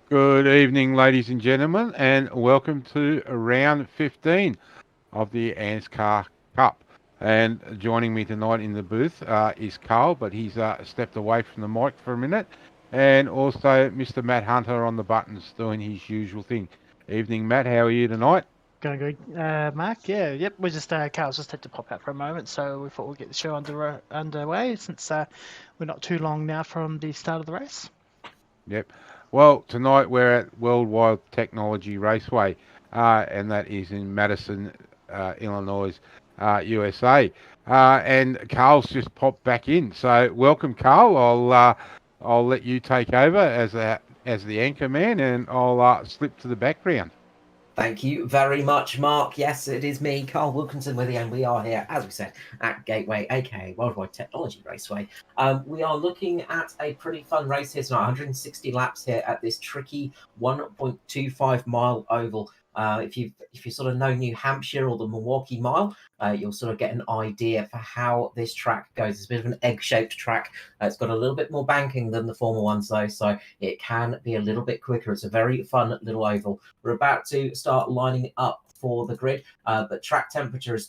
Good evening, ladies and gentlemen, and welcome to round 15 of the ANZCAR Cup. And joining me tonight in the booth is Carl, but he's stepped away from the mic for a minute. And also Mr. Matt Hunter on the buttons doing his usual thing. Evening, Matt. How are you tonight? Going good, Mark. Yeah, yep. We just Carl's just had to pop out for a moment, so we thought we'd get the show underway since we're not too long now from the start of the race. Yep. Well, tonight we're at Worldwide Technology Raceway, and that is in Madison, Illinois, USA. And Carl's just popped back in. So welcome, Carl. I'll let you take over as the anchor man, and I'll slip to the background. Thank you very much, Mark. Yes, it is me, Carl Wilkinson, with you, and we are here, as we said, at Gateway, aka Worldwide Technology Raceway. We are looking at a pretty fun race here tonight, 160 laps here at this tricky 1.25 mile oval. If you sort of know New Hampshire or the Milwaukee Mile, you'll sort of get an idea for how this track goes. It's a bit of an egg-shaped track. It's got a little bit more banking than the former ones, though, so it can be a little bit quicker. It's a very fun little oval. We're about to start lining up for the grid, but track temperature is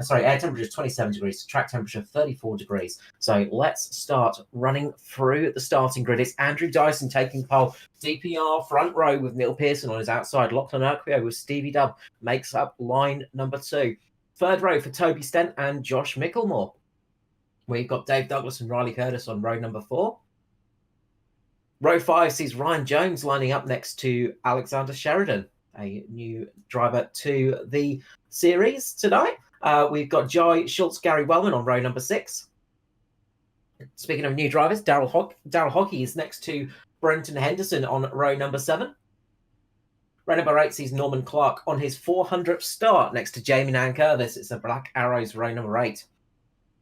air temperature is 27 degrees, track temperature 34 degrees. So let's start running through the starting grid. It's Andrew Dyson taking pole, DPR front row with Neil Pearson on his outside, Lachlan Urquio with Stevie Dubb makes up line number 2. Third row for Toby Stent and Josh Micklemore. We've got Dave Douglas and Riley Curtis on row number 4. Row 5 sees Ryan Jones lining up next to Alexander Sheridan, a new driver to the series tonight. We've got Joy Schultz, Gary Wellman on row number 6. Speaking of new drivers, Daryl Hockey is next to Brenton Henderson on row number 7. Row number 8 sees Norman Clark on his 400th start next to Jamie Nankervis. It's a Black Arrows row number 8.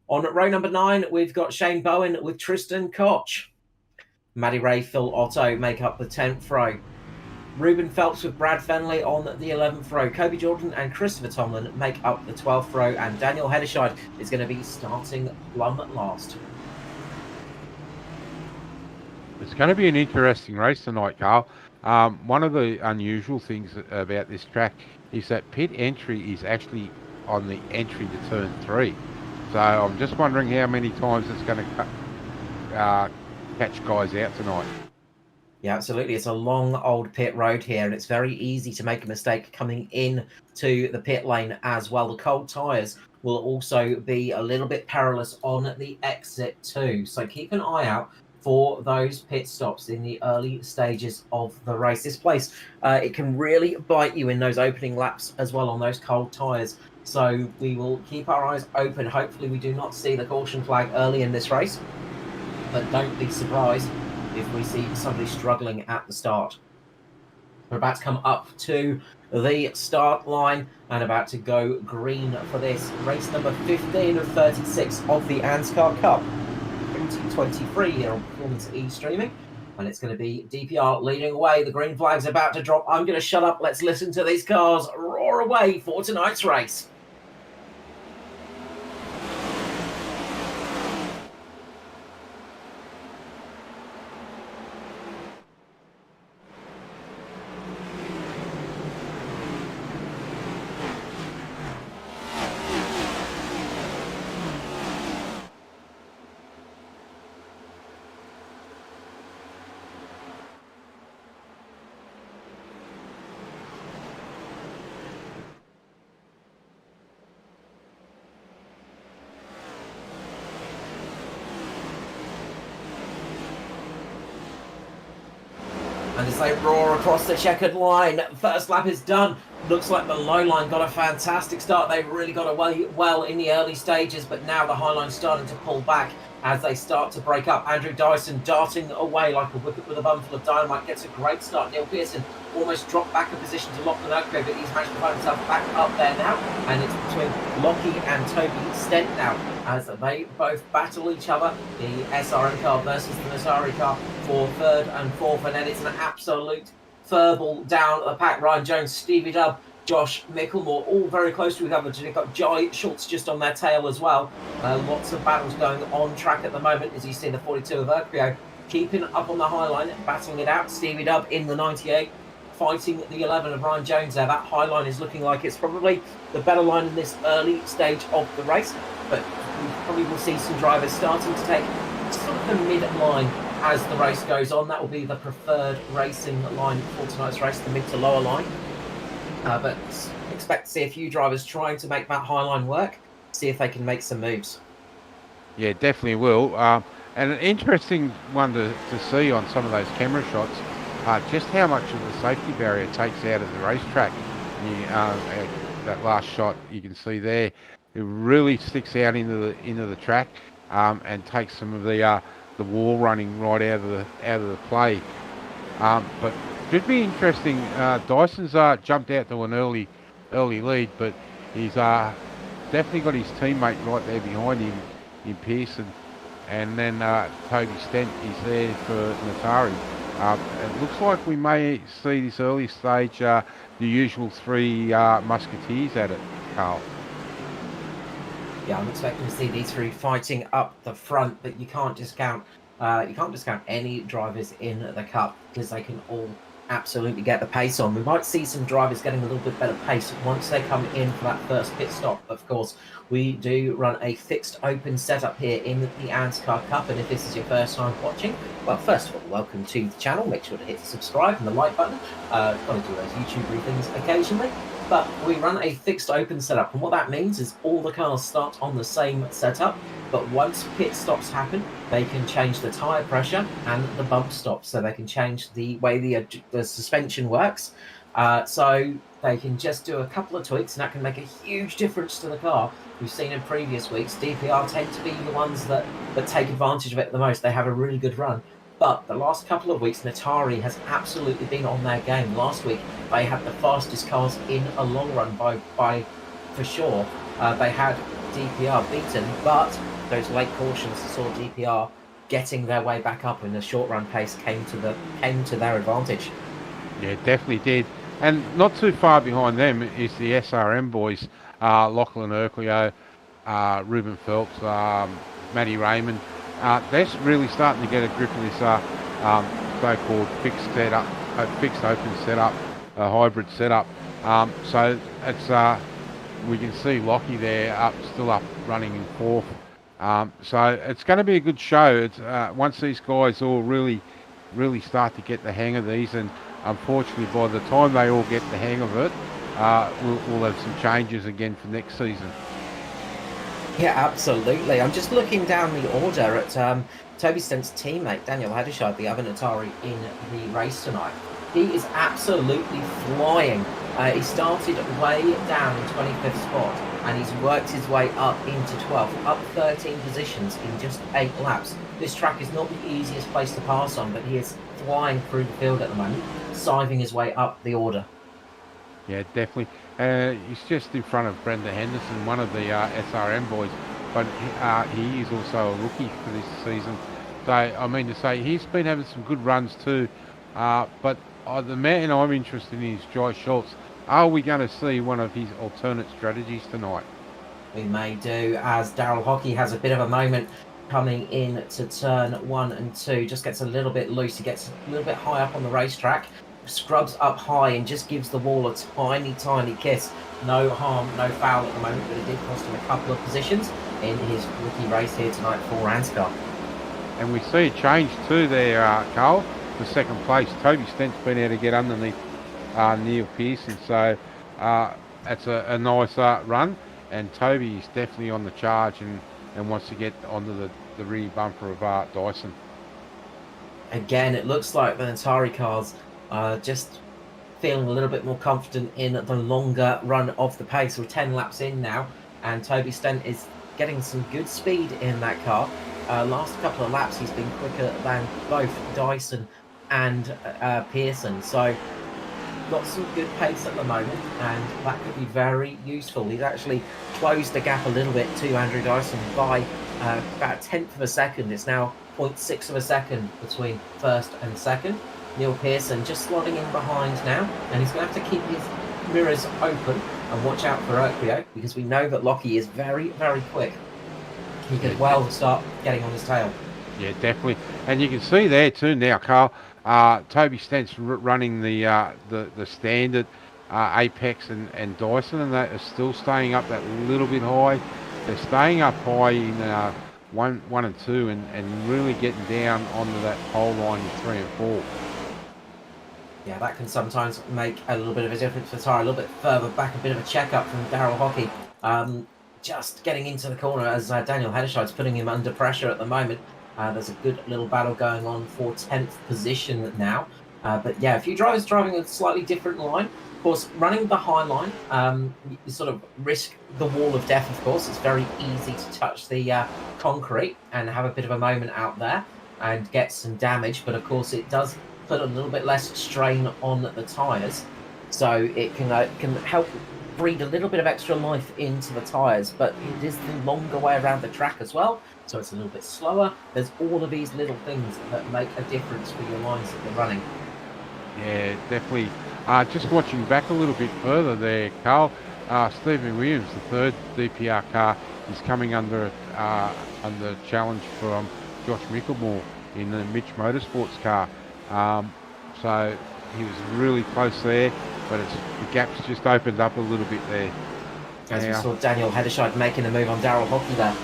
On row number 9, we've got Shane Bowen with Tristan Koch. Maddie Ray, Phil Otto make up the 10th row. Ruben Phelps with Brad Fenley on the 11th row. Kobe Jordan and Christopher Tomlin make up the 12th row. And Daniel Hederscheid is going to be starting plumb last. It's going to be an interesting race tonight, Carl. One of the unusual things about this track is that pit entry is actually on the entry to turn 3. So I'm just wondering how many times it's going to catch guys out tonight. Yeah, absolutely. It's a long old pit road here, and it's very easy to make a mistake coming in to the pit lane as well. The cold tyres will also be a little bit perilous on the exit too. So keep an eye out for those pit stops in the early stages of the race. This place, it can really bite you in those opening laps as well on those cold tyres. So we will keep our eyes open. Hopefully we do not see the caution flag early in this race, but don't be surprised if we see somebody struggling at the start. We're about to come up to the start line and about to go green for this race number 15 of 36 of the ANZCAR Cup 2023 here on Performance E Streaming. And it's going to be DPR leading away. The green flag's about to drop. I'm going to shut up. Let's listen to these cars roar away for tonight's race. And as they roar across the checkered line, first lap is done. Looks like the low line got a fantastic start. They've really got away well in the early stages, but now the high line's starting to pull back as they start to break up. Andrew Dyson darting away like a whippet with a bum full of dynamite, gets a great start. Neil Pearson almost dropped back a position to Lachlan Urquio, but he's managed to find himself back up there now. And it's between Lockie and Toby Stent now as they both battle each other. The SRM car versus the Nasari car for third and fourth. And then it's an absolute furball down the pack. Ryan Jones, Stevie Dubb, Josh Micklemore, all very close to each other. You've got Joy Schultz just on their tail as well. Lots of battles going on track at the moment, as you see the 42 of Urquio keeping up on the high line, battling it out. Stevie Dub in the 98, fighting the 11 of Ryan Jones there. That high line is looking like it's probably the better line in this early stage of the race, but we probably will see some drivers starting to take sort of the mid-line as the race goes on. That will be the preferred racing line for tonight's race, the mid to lower line. But expect to see a few drivers trying to make that high line work, see if they can make some moves. Yeah, definitely will. And an interesting one to see on some of those camera shots, just how much of the safety barrier takes out of the racetrack. That last shot you can see there, it really sticks out into the track and takes some of the wall running right out of the play. But should be interesting. Dyson's jumped out to an early lead, but he's definitely got his teammate right there behind him in Pearson, and then Toby Stent is there for Natari. It looks like we may see this early stage the usual three musketeers at it, Carl. Yeah, I'm expecting to see these three fighting up the front, but you can't discount any drivers in the Cup because they can all absolutely get the pace on. We might see some drivers getting a little bit better pace once they come in for that first pit stop. Of course, we do run a fixed open setup here in the ANZCAR Cup, and if this is your first time watching, well, first of all, welcome to the channel. Make sure to hit the subscribe and the like button. Got to do those YouTube things occasionally. But we run a fixed open setup, and what that means is all the cars start on the same setup, but once pit stops happen, they can change the tyre pressure and the bump stops, so they can change the way the suspension works. So they can just do a couple of tweaks, and that can make a huge difference to the car. We've seen in previous weeks, DPR tend to be the ones that take advantage of it the most. They have a really good run. But the last couple of weeks, Natari has absolutely been on their game. Last week, they had the fastest cars in a long run by for sure. They had DPR beaten, but those late cautions saw DPR getting their way back up, and the short run pace came to their advantage. Yeah, definitely did. And not too far behind them is the SRM boys, Lachlan Urquio, Ruben Phelps, Matty Raymond. They're really starting to get a grip of this so-called fixed open setup, hybrid setup. So it's we can see Lockie there still up running in fourth. So it's going to be a good show. It's once these guys all really start to get the hang of these, and unfortunately by the time they all get the hang of it, we'll have some changes again for next season. Yeah, absolutely. I'm just looking down the order at Toby Stent's teammate, Daniel Hadishard, the other Natari in the race tonight. He is absolutely flying. He started way down in 25th spot, and he's worked his way up into 12th, up 13 positions in just 8 laps. This track is not the easiest place to pass on, but he is flying through the field at the moment, scything his way up the order. Yeah, definitely. He's just in front of Brenda Henderson, one of the SRM boys, but he is also a rookie for this season. So, I mean to say, he's been having some good runs too. But the man I'm interested in is Joy Schultz. Are we going to see one of his alternate strategies tonight? We may do, as Daryl Hockey has a bit of a moment coming in to turn 1 and 2. Just gets a little bit loose. He gets a little bit high up on the racetrack. Scrubs up high and just gives the wall a tiny kiss. No harm, no foul at the moment, but it did cost him a couple of positions in his rookie race here tonight for ANZCAR. And we see a change too there, Carl. The second place, Toby Stent's been able to get underneath Neil Pearson, so that's a nice run, and Toby is definitely on the charge and wants to get onto the rear bumper of Dyson. Again, it looks like the Natari cars just feeling a little bit more confident in the longer run of the pace. We're 10 laps in now, and Toby Stent is getting some good speed in that car. Last couple of laps, he's been quicker than both Dyson and Pearson. So got some good pace at the moment, and that could be very useful. He's actually closed the gap a little bit to Andrew Dyson by about a tenth of a second. It's now 0.6 of a second between first and second. Neil Pearson just slotting in behind now, and he's going to have to keep his mirrors open and watch out for Urquio, because we know that Lockie is very, very quick. He could well start getting on his tail. Yeah, definitely. And you can see there too now, Carl. Toby Stent's running the standard Apex and Dyson, and they are still staying up that little bit high. They're staying up high in one and two, and really getting down onto that pole line in 3 and 4. Yeah, that can sometimes make a little bit of a difference for Tara. A little bit further back, a bit of a check-up from Daryl Hockey. Just getting into the corner as Daniel Heddershide's putting him under pressure at the moment. There's a good little battle going on for 10th position now. But yeah, a few drivers driving a slightly different line. Of course, running the high line, you sort of risk the wall of death, of course. It's very easy to touch the concrete and have a bit of a moment out there and get some damage. But of course, it does put a little bit less strain on the tyres. So it can help breathe a little bit of extra life into the tyres, but it is the longer way around the track as well, so it's a little bit slower. There's all of these little things that make a difference for your lines that you're running. Yeah, definitely. Just watching back a little bit further there, Carl, Stephen Williams, the third DPR car, is coming under challenge from Josh Mickelmore in the Mitch Motorsports car. So he was really close there, but the gap's just opened up a little bit there. As we saw Daniel Heddershide making the move on Daryl Hockey there.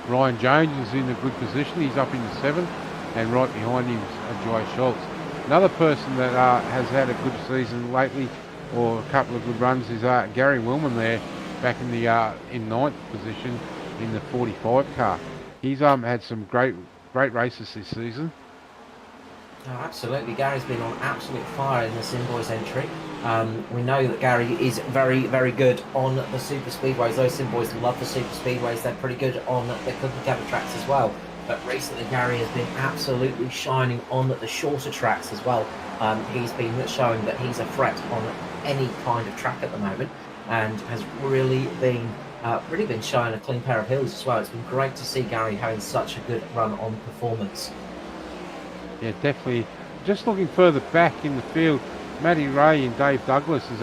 Ryan Jones is in a good position. He's up in the 7th, and right behind him is Joy Schultz. Another person that has had a good season lately, or a couple of good runs, is Gary Willman there, back in the in 9th position in the 45 car. He's had some great races this season. Oh, absolutely. Gary's been on absolute fire in this Simboys entry. We know that Gary is very, very good on the super speedways. Those Simboys love the super speedways. They're pretty good on the cookie cutter tracks as well. But recently, Gary has been absolutely shining on the shorter tracks as well. He's been showing that he's a threat on any kind of track at the moment, and has really been showing a clean pair of heels as well. It's been great to see Gary having such a good run on performance. Yeah, definitely. Just looking further back in the field, Matty Ray and Dave Douglas is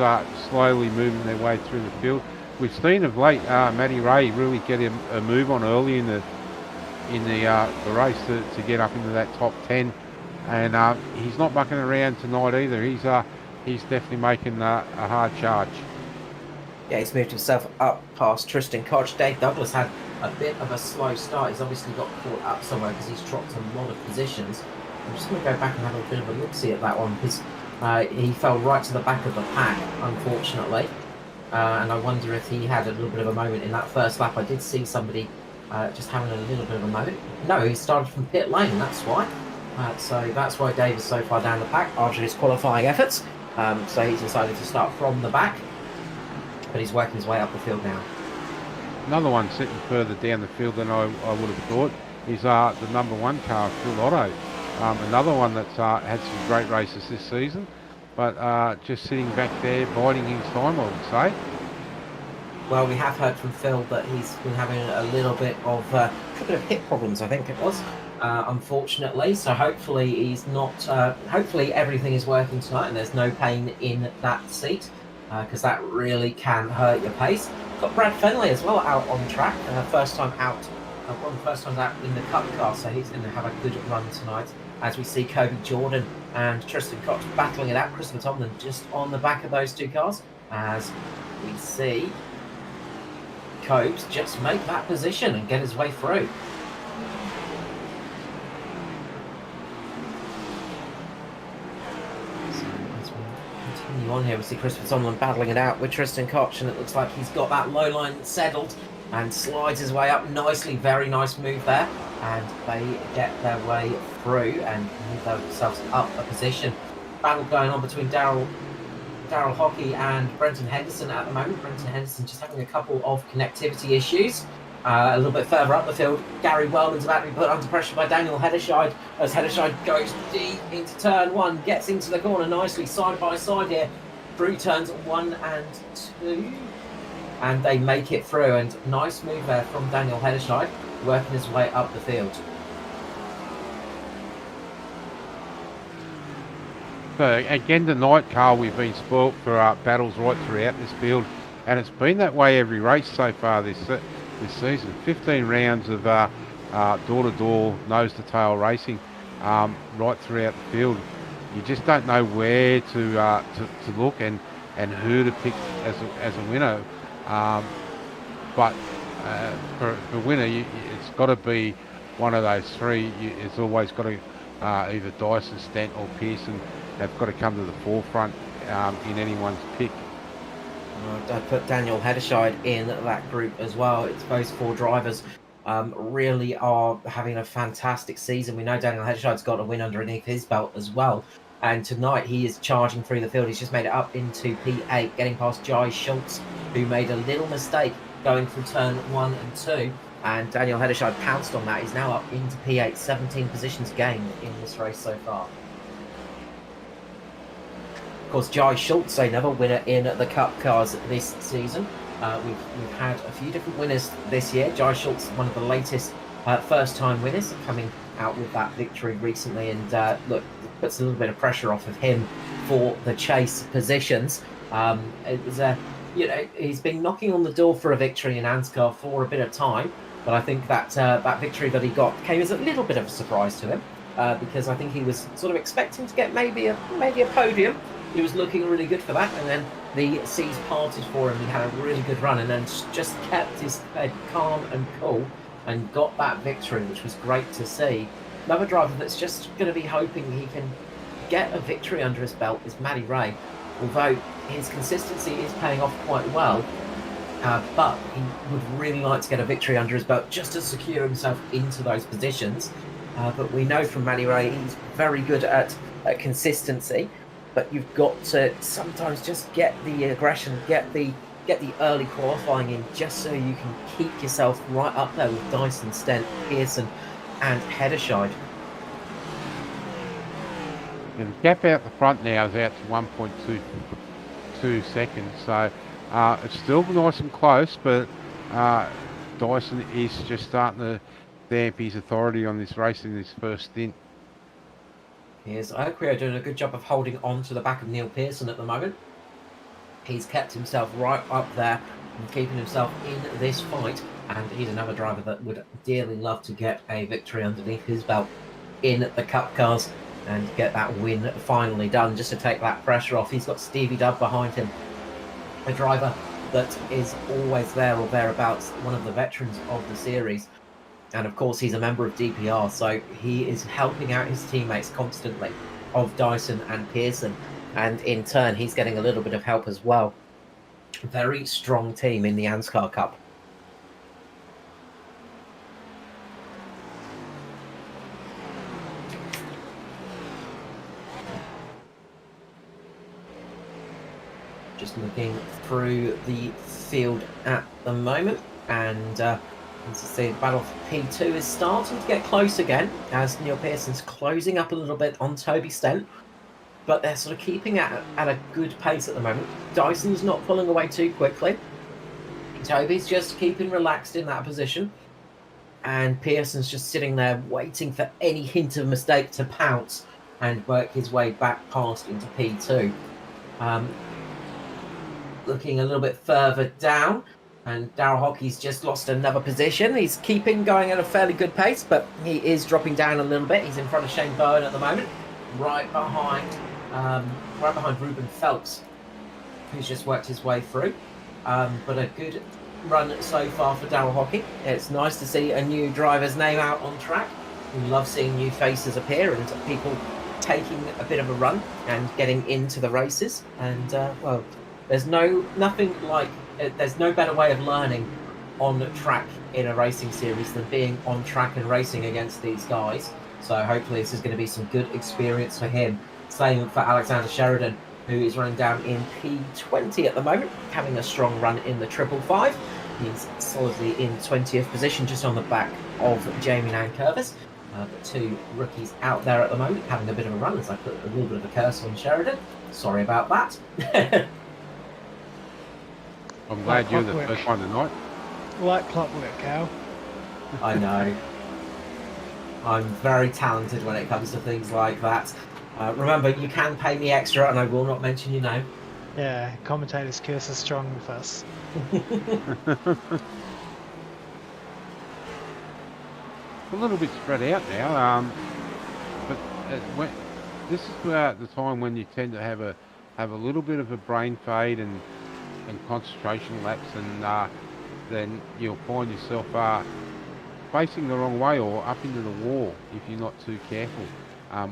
slowly moving their way through the field. We've seen of late Matty Ray really get a move on early in the race to get up into that top 10, and he's not mucking around tonight either. He's definitely making a hard charge. Yeah, he's moved himself up past Tristan Koch. Dave Douglas had a bit of a slow start. He's obviously got caught up somewhere because he's dropped a lot of positions. I'm just going to go back and have a bit of a look-see at that one, because he fell right to the back of the pack, unfortunately. And I wonder if he had a little bit of a moment in that first lap. I did see somebody just having a little bit of a moment. No, he started from pit lane, that's why. So that's why Dave is so far down the pack after his qualifying efforts. So he's decided to start from the back, but he's working his way up the field now. Another one sitting further down the field than I would have thought is the number 1 car, Phil Otto. Another one that's had some great races this season, but just sitting back there, biding his time, I would say. Well, we have heard from Phil that he's been having a little bit of hip problems, I think it was, unfortunately. So hopefully he's not. Hopefully everything is working tonight and there's no pain in that seat, because that really can hurt your pace. Got Brad Fenley as well out on track, first time out. One of the first times out in the Cup car, so he's going to have a good run tonight. As we see Kobe Jordan and Tristan Koch battling it out. Christopher Tomlin just on the back of those two cars. As we see Cobes just make that position and get his way through. So as we continue on here, we see Christopher Tomlin battling it out with Tristan Koch, and it looks like he's got that low line settled and slides his way up nicely. Very nice move there, and they get their way through and move themselves up a position. Battle going on between Daryl Hockey and Brenton Henderson at the moment. Brenton Henderson just having a couple of connectivity issues. A little bit further up the field, Gary Wellman's about to be put under pressure by Daniel Heddershide as Heddershide goes deep into turn 1, gets into the corner nicely side by side here through turns 1 and 2. And they make it through, and nice move there from Daniel Heddershide, working his way up the field. So again tonight, Carl, we've been spoilt for battles right throughout this field. and it's been that way every race so far this season. 15 rounds of door-to-door, nose-to-tail racing right throughout the field. You just don't know where to look and who to pick as a winner. But for winner, it's got to be one of those three. It's always got to either Dyson, Stent, or Pearson have got to come to the forefront in anyone's pick. I'd put Daniel Hederscheid in that group as well. It's those four drivers really are having a fantastic season. We know Daniel Hederscheid's got a win underneath his belt as well. And tonight he is charging through the field. He's just made it up into P8, getting past Jai Schultz, who made a little mistake going through turn 1 and 2. And Daniel Hederscheid pounced on that. He's now up into P8, 17 positions gained in this race so far. Of course, Jai Schultz, another winner in the Cup cars this season. We've had a few different winners this year. Jai Schultz, one of the latest first-time winners, coming out with that victory recently. And look, it puts a little bit of pressure off of him for the chase positions. It was he's been knocking on the door for a victory in ANZCAR for a bit of time. But I think that victory that he got came as a little bit of a surprise to him because I think he was sort of expecting to get maybe a podium. He was looking really good for that, and then the seas parted for him. He had a really good run, and then just kept his head calm and cool, and got that victory, which was great to see. Another driver that's just going to be hoping he can get a victory under his belt is Matty Ray, although his consistency is paying off quite well. But he would really like to get a victory under his belt just to secure himself into those positions. But we know from Matty Ray he's very good at consistency. But you've got to sometimes just get the aggression, get the early qualifying in, just so you can keep yourself right up there with Dyson, Stent, Pearson, and Hederscheid. And the gap out the front now is out to 1.22 seconds, so it's still nice and close, but Dyson is just starting to stamp his authority on this race in this first stint. Here's ANZCAR doing a good job of holding on to the back of Neil Pearson at the moment. He's kept himself right up there and keeping himself in this fight, and he's another driver that would dearly love to get a victory underneath his belt in the Cup cars and get that win finally done, just to take that pressure off. He's got Stevie Dubb behind him, a driver that is always there or thereabouts, one of the veterans of the series. And of course, he's a member of DPR, so he is helping out his teammates constantly, of Dyson and Pearson. And in turn, he's getting a little bit of help as well. Very strong team in the ANZCAR Cup. Just looking through the field at the moment, and as you see, the battle for P2 is starting to get close again, as Neil Pearson's closing up a little bit on Toby Stent, but they're sort of keeping at a good pace at the moment. Dyson's not pulling away too quickly. Toby's just keeping relaxed in that position, and Pearson's just sitting there waiting for any hint of mistake to pounce and work his way back past into P2. Looking a little bit further down, and Daryl Hockey's just lost another position. He's keeping going at a fairly good pace, but he is dropping down a little bit. He's in front of Shane Bowen at the moment, right behind Ruben Phelps, who's just worked his way through. But a good run so far for Daryl Hockey. It's nice to see a new driver's name out on track. We love seeing new faces appear and people taking a bit of a run and getting into the races. And well, there's no better way of learning on track in a racing series than being on track and racing against these guys. So hopefully this is going to be some good experience for him. Same for Alexander Sheridan, who is running down in P20 at the moment, having a strong run in the 555. He's solidly in 20th position, just on the back of Jamie Nankervis. But two rookies out there at the moment, having a bit of a run, as I put a little bit of a curse on Sheridan. Sorry about that. I'm glad you're the first one tonight. Like clockwork, Cal. I know. I'm very talented when it comes to things like that. Remember, you can pay me extra, and I will not mention your name. Yeah, commentator's curse is strong with us. A little bit spread out now, but this is the time when you tend to have a little bit of a brain fade and concentration lapse, and then you'll find yourself facing the wrong way or up into the wall if you're not too careful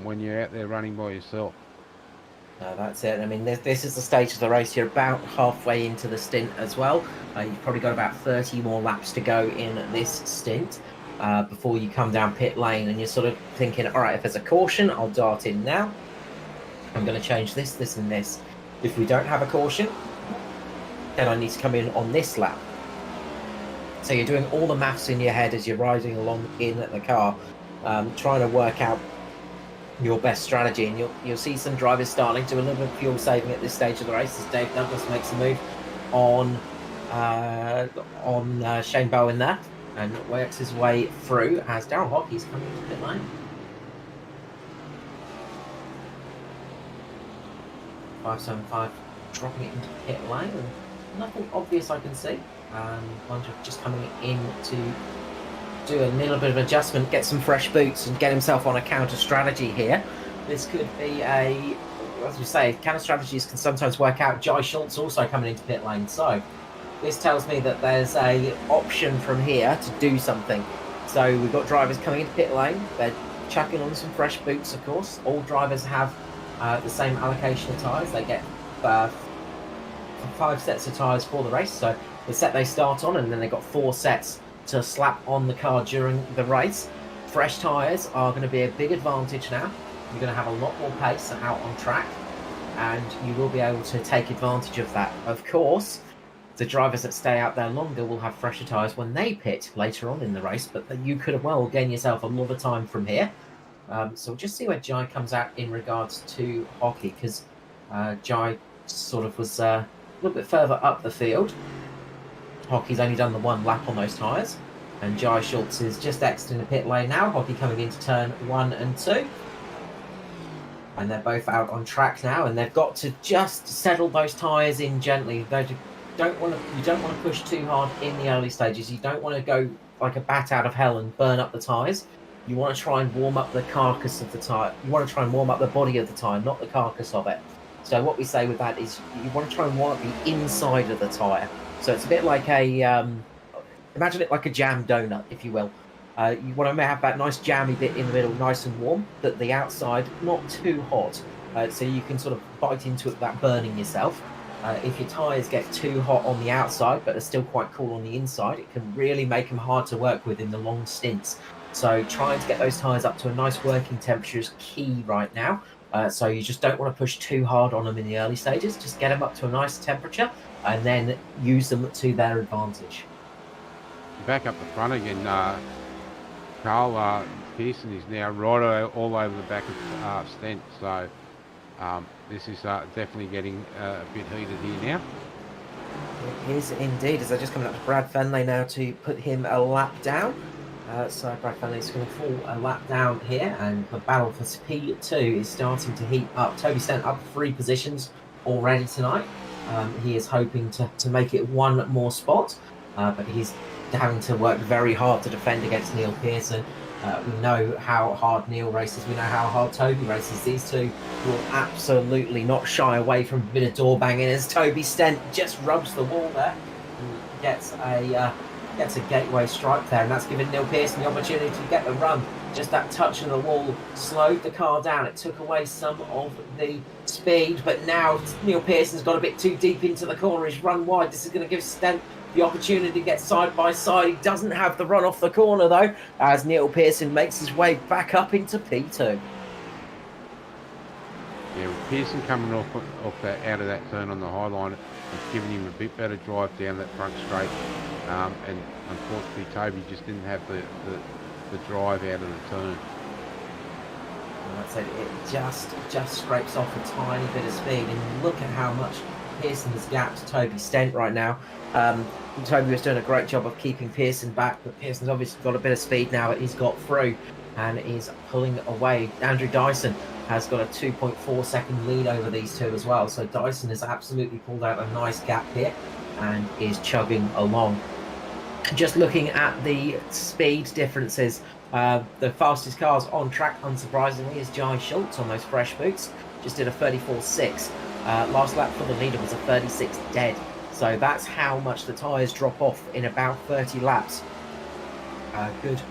when you're out there running by yourself. No, that's it. I mean, this is the stage of the race. You're about halfway into the stint as well. You've probably got about 30 more laps to go in this stint before you come down pit lane, and you're sort of thinking, all right, if there's a caution, I'll dart in now. I'm going to change this, this, and this. If we don't have a caution, then I need to come in on this lap. So you're doing all the maths in your head as you're riding along in the car, trying to work out your best strategy, and you'll see some drivers starting to do a little bit of fuel saving at this stage of the race as Dave Douglas makes a move on Shane Bowen there and works his way through as Darryl Hockey's coming into pit lane. 575 dropping it into pit lane, and nothing obvious I can see. Bunch just coming in to do a little bit of adjustment, get some fresh boots, and get himself on a counter strategy here. This could be as we say, counter strategies can sometimes work out. Jai Schultz also coming into pit lane, so this tells me that there's a option from here to do something. So we've got drivers coming into pit lane. They're chucking on some fresh boots, of course. All drivers have the same allocation of tyres. They get 5 sets of tyres for the race. So the set they start on, and then they've got 4 sets to slap on the car during the race. Fresh tyres are going to be a big advantage now. You're going to have a lot more pace out on track, and you will be able to take advantage of that. Of course, the drivers that stay out there longer will have fresher tyres when they pit later on in the race, but you could well gain yourself a lot of time from here. So we'll just see where Jai comes out in regards to Hockey, because Jai sort of was a little bit further up the field. Hockey's only done the 1 lap on those tyres, and Jai Schultz is just exiting the pit lane now. Hockey coming into turn 1 and 2, and they're both out on track now, and they've got to just settle those tyres in gently. You don't want to push too hard in the early stages. You don't want to go like a bat out of hell and burn up the tyres. You want to try and warm up the carcass of the tyre. You want to try and warm up the body of the tyre, not the carcass of it. So what we say with that is you want to try and warm up the inside of the tyre. So it's a bit like imagine it like a jam donut, if you will. You want to have that nice jammy bit in the middle, nice and warm, but the outside not too hot, so you can sort of bite into it without burning yourself. If your tyres get too hot on the outside, but are still quite cool on the inside, it can really make them hard to work with in the long stints. So trying to get those tyres up to a nice working temperature is key right now. So you just don't want to push too hard on them in the early stages. Just get them up to a nice temperature and then use them to their advantage. Back up the front again, Carl Pearson is now right all over the back of Stent. So this is definitely getting a bit heated here now. It is indeed, as they're just coming up to Brad Fenley now to put him a lap down. So Brad Fenley's going to fall a lap down here, and the battle for P2 is starting to heat up. Toby Stent up 3 positions already tonight. He is hoping to make it 1 more spot, but he's having to work very hard to defend against Neil Pearson. We know how hard Neil races. We know how hard Toby races. These two will absolutely not shy away from a bit of door banging as Toby Stent just rubs the wall there and gets a gateway strike there, and that's given Neil Pearson the opportunity to get the run. Just that touch of the wall slowed the car down. It took away some of the speed, but now Neil Pearson's got a bit too deep into the corner. He's run wide. This is going to give Stent the opportunity to get side by side. He doesn't have the run off the corner though, as Neil Pearson makes his way back up into P2. Yeah, with Pearson coming off out of that turn on the high line, it's given him a bit better drive down that front straight. And unfortunately, Toby just didn't have the drive out of the turn. Like I said, it just scrapes off a tiny bit of speed, and look at how much Pearson has gapped Toby Stent right now. Toby was doing a great job of keeping Pearson back, but Pearson's obviously got a bit of speed now that he's got through. and is pulling away. Andrew Dyson has got a 2.4 second lead over these two as well. So Dyson has absolutely pulled out a nice gap here and is chugging along. Just looking at the speed differences, the fastest cars on track, unsurprisingly, is Jai Schultz on those fresh boots. Just did a 34.6. Last lap for the leader was a 36 dead. So that's how much the tyres drop off in about 30 laps. Good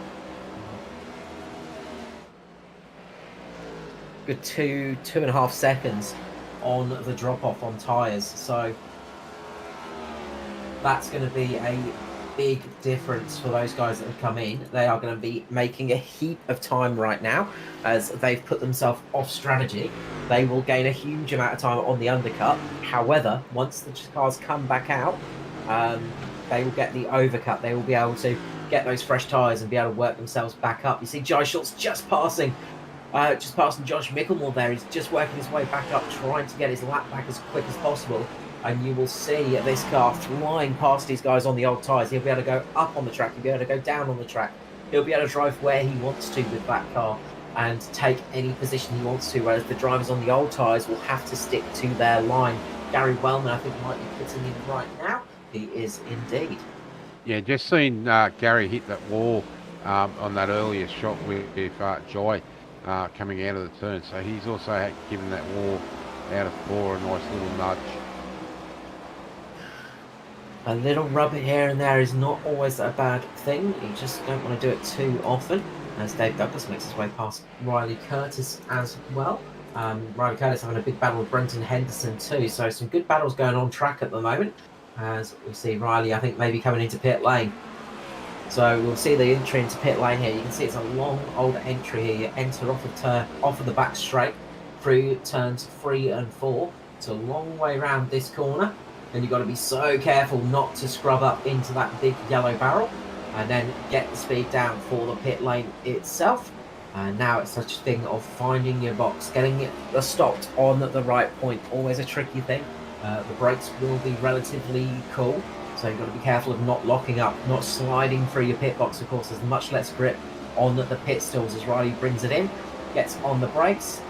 2.5 seconds on the drop off on tyres. So that's going to be a big difference for those guys that have come in. They are going to be making a heap of time right now as they've put themselves off strategy. They will gain a huge amount of time on the undercut. However, once the cars come back out, they will get the overcut. They will be able to get those fresh tyres and be able to work themselves back up. You see Jai Schultz just passing Josh Mickelmore there. He's just working his way back up, trying to get his lap back as quick as possible. And you will see this car flying past these guys on the old tyres. He'll be able to go up on the track. He'll be able to go down on the track. He'll be able to drive where he wants to with that car and take any position he wants to, whereas the drivers on the old tyres will have to stick to their line. Gary Wellman, I think, might be pitting in right now. He is indeed. Yeah, just seen Gary hit that wall on that earlier shot with Joy coming out of the turn. So he's also given that wall out of 4 a nice little nudge. A little rubber here and there is not always a bad thing. You just don't want to do it too often. As Dave Douglas makes his way past Riley Curtis as well. Riley Curtis having a big battle with Brenton Henderson too. So some good battles going on track at the moment. As we see Riley, I think, maybe coming into pit lane. So we'll see the entry into pit lane here. You can see it's a long old entry here. You enter off of the back straight through turns 3 and 4. It's a long way around this corner. And you've got to be so careful not to scrub up into that big yellow barrel and then get the speed down for the pit lane itself. And now it's such a thing of finding your box, getting it stopped on the right point. Always a tricky thing. The brakes will be relatively cool, so you've got to be careful of not locking up, not sliding through your pit box. Of course, there's much less grip on the pit stalls as Riley brings it in, gets on the brakes,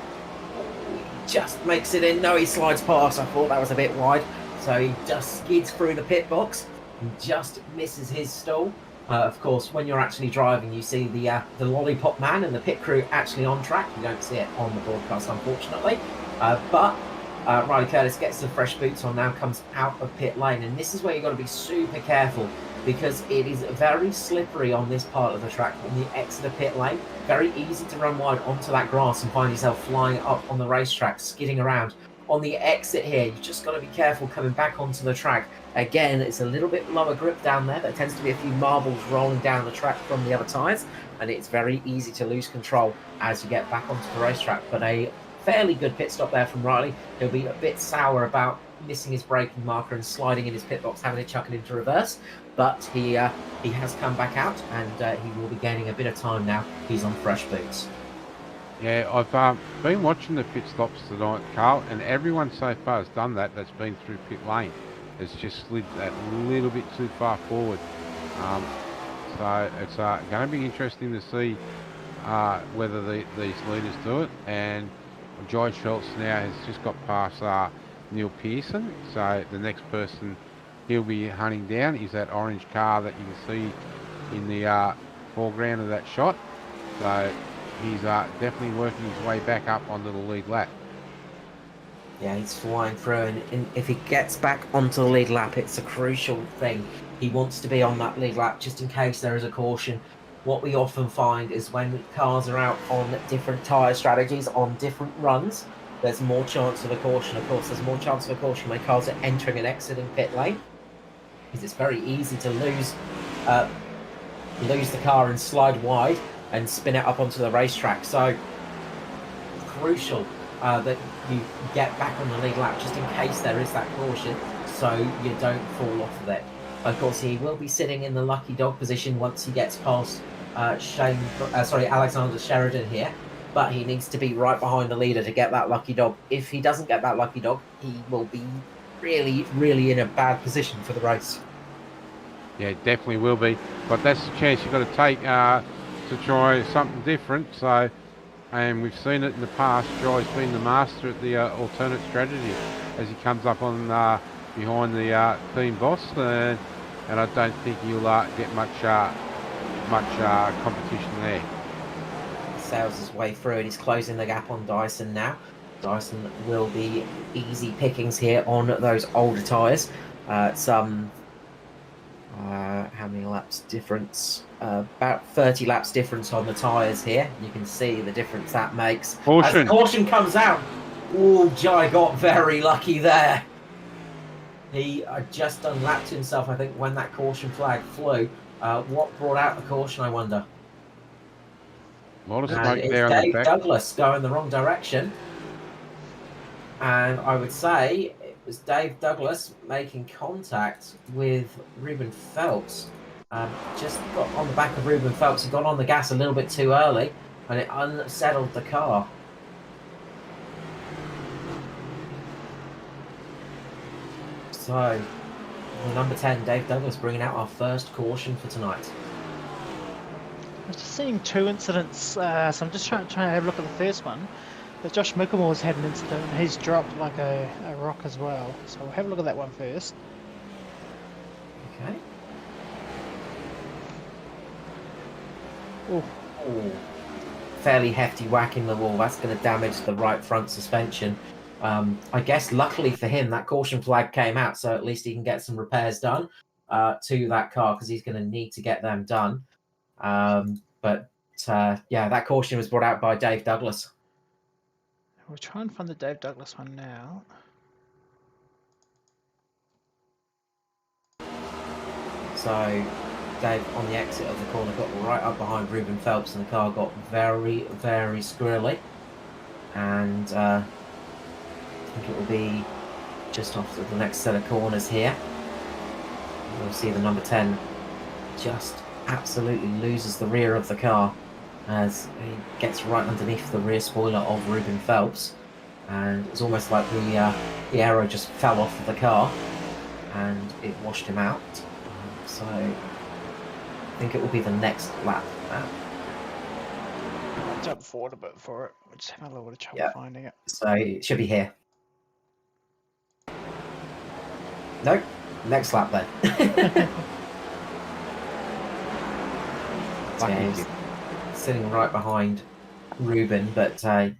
just makes it in. No, he slides past. I thought that was a bit wide. So he just skids through the pit box and just misses his stall. Of course, when you're actually driving, you see the lollipop man and the pit crew actually on track. You don't see it on the broadcast, unfortunately. But Riley Curtis gets the fresh boots on now, comes out of pit lane. And this is where you've got to be super careful because it is very slippery on this part of the track, on the exit of pit lane. Very easy to run wide onto that grass and find yourself flying up on the racetrack, skidding around. On the exit here, you've just got to be careful coming back onto the track. Again, it's a little bit lower grip down there. There tends to be a few marbles rolling down the track from the other tyres, and it's very easy to lose control as you get back onto the racetrack. But a fairly good pit stop there from Riley. He'll be a bit sour about missing his braking marker and sliding in his pit box, having to chuck it into reverse. But he has come back out, and he will be gaining a bit of time now. He's on fresh boots. Yeah, I've been watching the pit stops tonight, Carl, and everyone so far has done that. That's been through pit lane. It's just slid that little bit too far forward. So it's going to be interesting to see whether these leaders do it. And Jai Schultz now has just got past Neil Pearson. So the next person he'll be hunting down is that orange car that you can see in the foreground of that shot. So he's definitely working his way back up onto the lead lap. Yeah, he's flying through, and if he gets back onto the lead lap, it's a crucial thing. He wants to be on that lead lap just in case there is a caution. What we often find is when cars are out on different tyre strategies, on different runs, there's more chance of a caution. Of course, there's more chance of a caution when cars are entering and exiting pit lane, because it's very easy to lose the car and slide wide and spin it up onto the racetrack. So crucial that you get back on the lead lap just in case there is that caution, so you don't fall off of it. Of course, he will be sitting in the lucky dog position once he gets past Alexander Sheridan here, but he needs to be right behind the leader to get that lucky dog. If he doesn't get that lucky dog, he will be really, really in a bad position for the race. Yeah, definitely will be. But that's the chance you've got to take. to try something different. So, and we've seen it in the past. Jai's been the master at the alternate strategy as he comes up on behind the team boss, and I don't think he'll get much competition there. Sails his way through and he's closing the gap on Dyson now. Dyson will be easy pickings here on those older tyres. How many laps difference? About 30 laps difference on the tyres here. You can see the difference that makes. Caution. As caution comes out. Oh, Jai got very lucky there. He just unlapped himself, I think, when that caution flag flew. What brought out the caution, I wonder? A lot of And smoke it's there on the Dave back. Douglas going the wrong direction. And I would say it was Dave Douglas making contact with Ruben Phelps. Just got on the back of Ruben Phelps. He got on the gas a little bit too early and it unsettled the car. So, number 10, Dave Douglas bringing out our first caution for tonight. I'm just seeing two incidents, so I'm just trying to have a look at the first one. But Josh Micklemore's had an incident and he's dropped like a rock as well. So we'll have a look at that one first. Okay. Oh, fairly hefty whack in the wall. That's going to damage the right front suspension. I guess luckily for him, that caution flag came out, so at least he can get some repairs done to that car because he's going to need to get them done. Yeah, that caution was brought out by Dave Douglas. we'll try and find the Dave Douglas one now. So Dave on the exit of the corner got right up behind Ruben Phelps and the car got very, very squirrely. And I think it will be just after the next set of corners here. We'll see the number 10 just absolutely loses the rear of the car as he gets right underneath the rear spoiler of Ruben Phelps. And it's almost like the aero just fell off of the car and it washed him out. So I think it will be the next lap now. I'll jump forward a bit for it. We're just having a little bit of trouble finding it. So it should be here. Nope. Next lap then. So he's sitting right behind Ruben, but it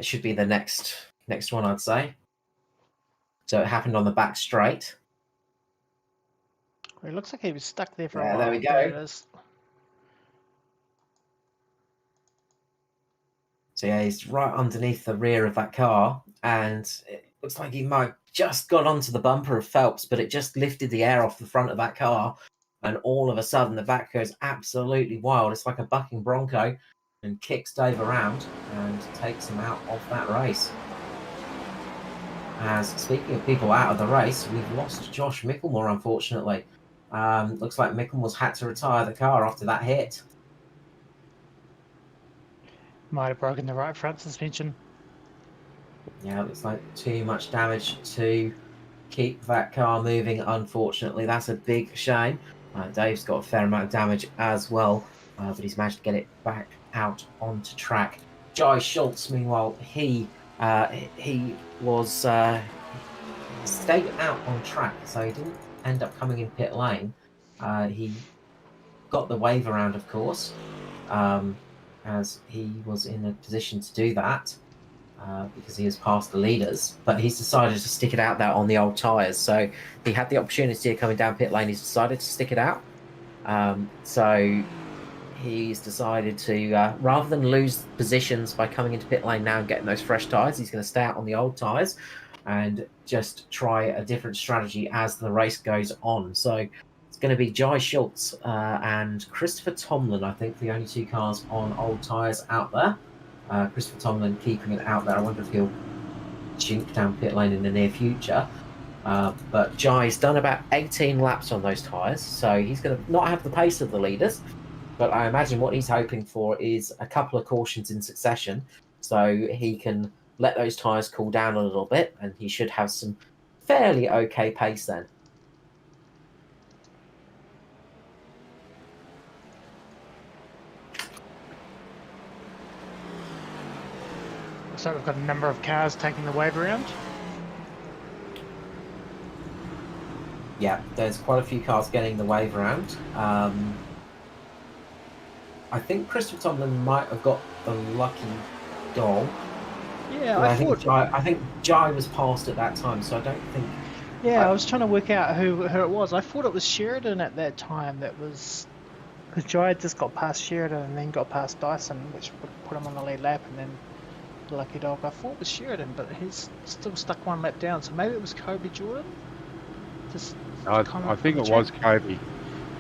should be the next one, I'd say. So it happened on the back straight. Well, it looks like he was stuck there for a Yeah, while. there we go. There it is. So yeah, he's right underneath the rear of that car, and it looks like he might just got onto the bumper of Phelps, but it just lifted the air off the front of that car, and all of a sudden the back goes absolutely wild. It's like a bucking bronco, and kicks Dave around and takes him out of that race. As speaking of people out of the race, we've lost Josh Micklemore, unfortunately. Looks like Micklemore's had to retire the car after that hit. Might have broken the right front suspension. Yeah, looks like too much damage to keep that car moving, unfortunately. That's a big shame. Dave's got a fair amount of damage as well, but he's managed to get it back out onto track. Jai Schultz, meanwhile, he was stayed out on track, so he didn't end up coming in pit lane. He got the wave around, of course, as he was in a position to do that. Because he was past the leaders, but he's decided to stick it out there on the old tyres. So he had the opportunity of coming down pit lane. He's decided to stick it out. So he's decided to, rather than lose positions by coming into pit lane now and getting those fresh tyres, he's going to stay out on the old tyres and just try a different strategy as the race goes on. So it's going to be Jai Schultz and Christopher Tomlin, I think, the only two cars on old tyres out there. Christopher Tomlin keeping it out there. I wonder if he'll chink down pit lane in the near future. But Jai's done about 18 laps on those tyres, so he's going to not have the pace of the leaders. But I imagine what he's hoping for is a couple of cautions in succession, so he can let those tyres cool down a little bit, and he should have some fairly okay pace then. Looks like we've got a number of cars taking the wave around. Yeah, there's quite a few cars getting the wave around. I think Christopher Tomlin might have got the lucky dog. Yeah, But I think thought. I think Jai was passed at that time, so I don't think. Yeah, I was trying to work out who it was. I thought it was Sheridan at that time. That was because Jai had just got past Sheridan and then got past Dyson, which would put him on the lead lap, and then the lucky dog. I thought it was Sheridan, but he's still stuck one lap down. So maybe it was Kobe Jordan. Just I think it was Kobe.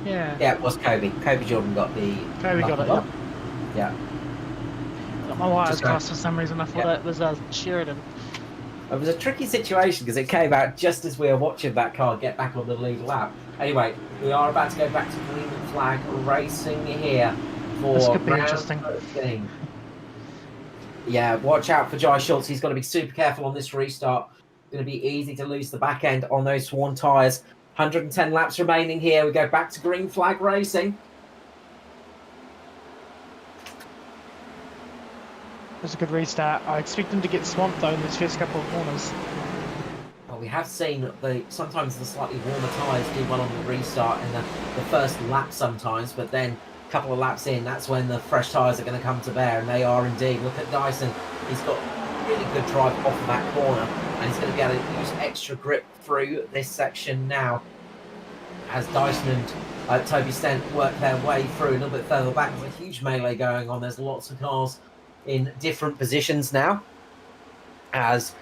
Yeah. Yeah, it was Kobe. Kobe Jordan got the. Kobe got it. dog. Yep. Yeah. Got my wires Just crossed for some reason. I thought it was Sheridan. It was a tricky situation because it came out just as we were watching that car get back on the lead lap. Anyway, we are about to go back to green flag racing here for This could be round interesting. 13. Yeah, watch out for Jai Schultz. He's got to be super careful on this restart. It's going to be easy to lose the back end on those Swan tyres. 110 laps remaining here. We go back to green flag racing. It was a good restart. I expect them to get swamped though in these first couple of corners. Well, we have seen sometimes the slightly warmer tyres do well on the restart in the first lap sometimes, but then a couple of laps in, that's when the fresh tyres are going to come to bear, and they are indeed. Look at Dyson. He's got really good drive off of that corner, and he's going to be able to use extra grip through this section now. As Dyson and Toby Stent work their way through a little bit further back, there's a huge melee going on. There's lots of cars in different positions now, as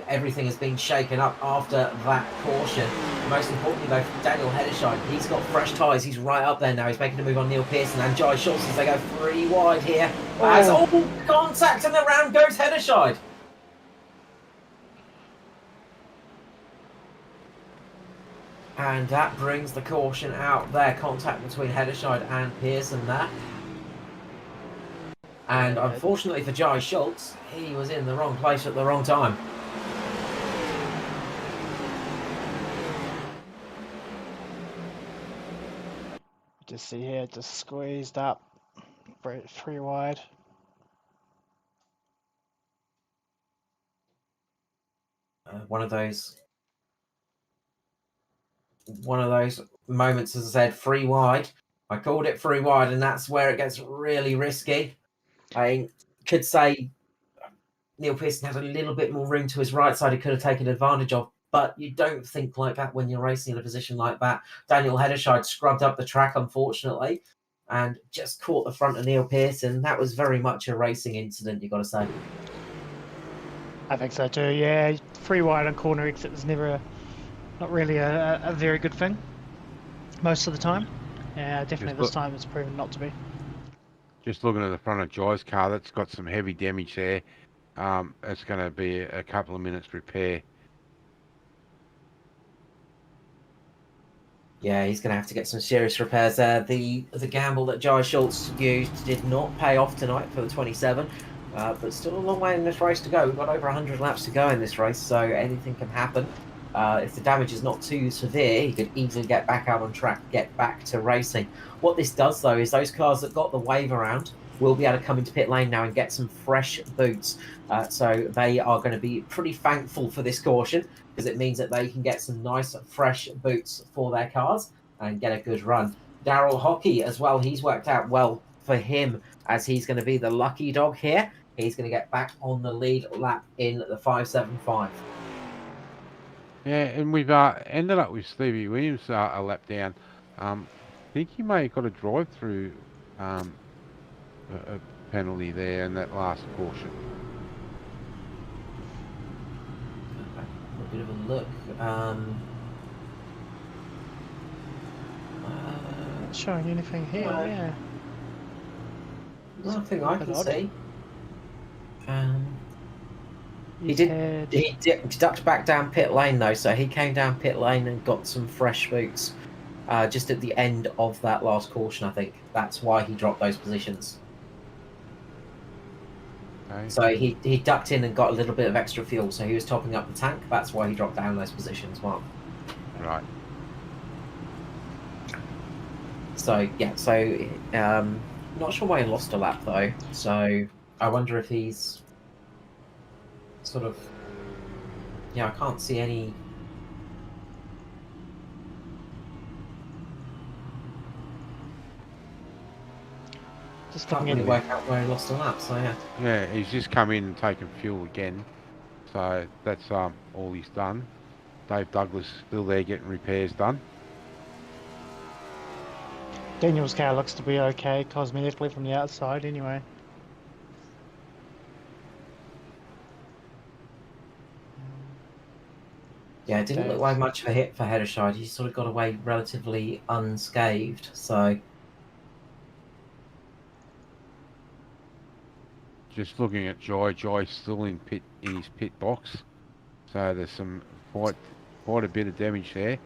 everything has been shaken up after that caution. Most importantly though, for Daniel Hederscheid, he's got fresh tyres, he's right up there now, he's making a move on Neil Pearson and Jai Schultz as they go 3 wide here. As all contact and around goes Hederscheid. And that brings the caution out there. Contact between Hederscheid and Pearson there. And unfortunately for Jai Schultz, he was in the wrong place at the wrong time. Just see here, just squeezed up, 3 wide. One of those moments, as I said, 3 wide. I called it 3 wide, and that's where it gets really risky. I could say Neil Pearson had a little bit more room to his right side he could have taken advantage of, but you don't think like that when you're racing in a position like that. Daniel Hederscheid scrubbed up the track, unfortunately, and just caught the front of Neil Pearson. That was very much a racing incident, you've got to say. I think so too, yeah. 3 wide on corner exit is not really a very good thing most of the time. Yeah, definitely this time it's proven not to be. Just looking at the front of Jai's car, that's got some heavy damage there. It's going to be a couple of minutes repair. Yeah, he's going to have to get some serious repairs there. The gamble that Jai Schultz used did not pay off tonight for the 27, but still a long way in this race to go. We've got over 100 laps to go in this race, so anything can happen. If the damage is not too severe, he could easily get back out on track, get back to racing. What this does, though, is those cars that got the wave around will be able to come into pit lane now and get some fresh boots. So they are going to be pretty thankful for this caution, because it means that they can get some nice, fresh boots for their cars and get a good run. Daryl Hockey as well, he's worked out well for him, as he's going to be the lucky dog here. He's going to get back on the lead lap in the 5.75. Yeah, and we've ended up with Stevie Williams a lap down. I think he may have got a drive-through a penalty there in that last caution. A bit of a look. Not showing anything here, yeah. Nothing I can see. He ducked back down pit lane though, so he came down pit lane and got some fresh boots just at the end of that last caution, I think. That's why he dropped those positions. Okay. So he ducked in and got a little bit of extra fuel, so he was topping up the tank. That's why he dropped down those positions, Mark. Right. So, yeah, not sure why he lost a lap though, so I wonder if he's sort of, yeah, I can't see any. Just Can't looking really at work out where he lost a lap. So yeah. Yeah, he's just come in and taken fuel again. So that's all he's done. Dave Douglas still there getting repairs done. Daniel's car looks to be okay cosmetically from the outside anyway. Yeah, it didn't look Dave's. like much of a hit for Heddershide. He sort of got away relatively unscathed. So Just looking at Joy. Joy's still in his pit box. So there's some quite a bit of damage there.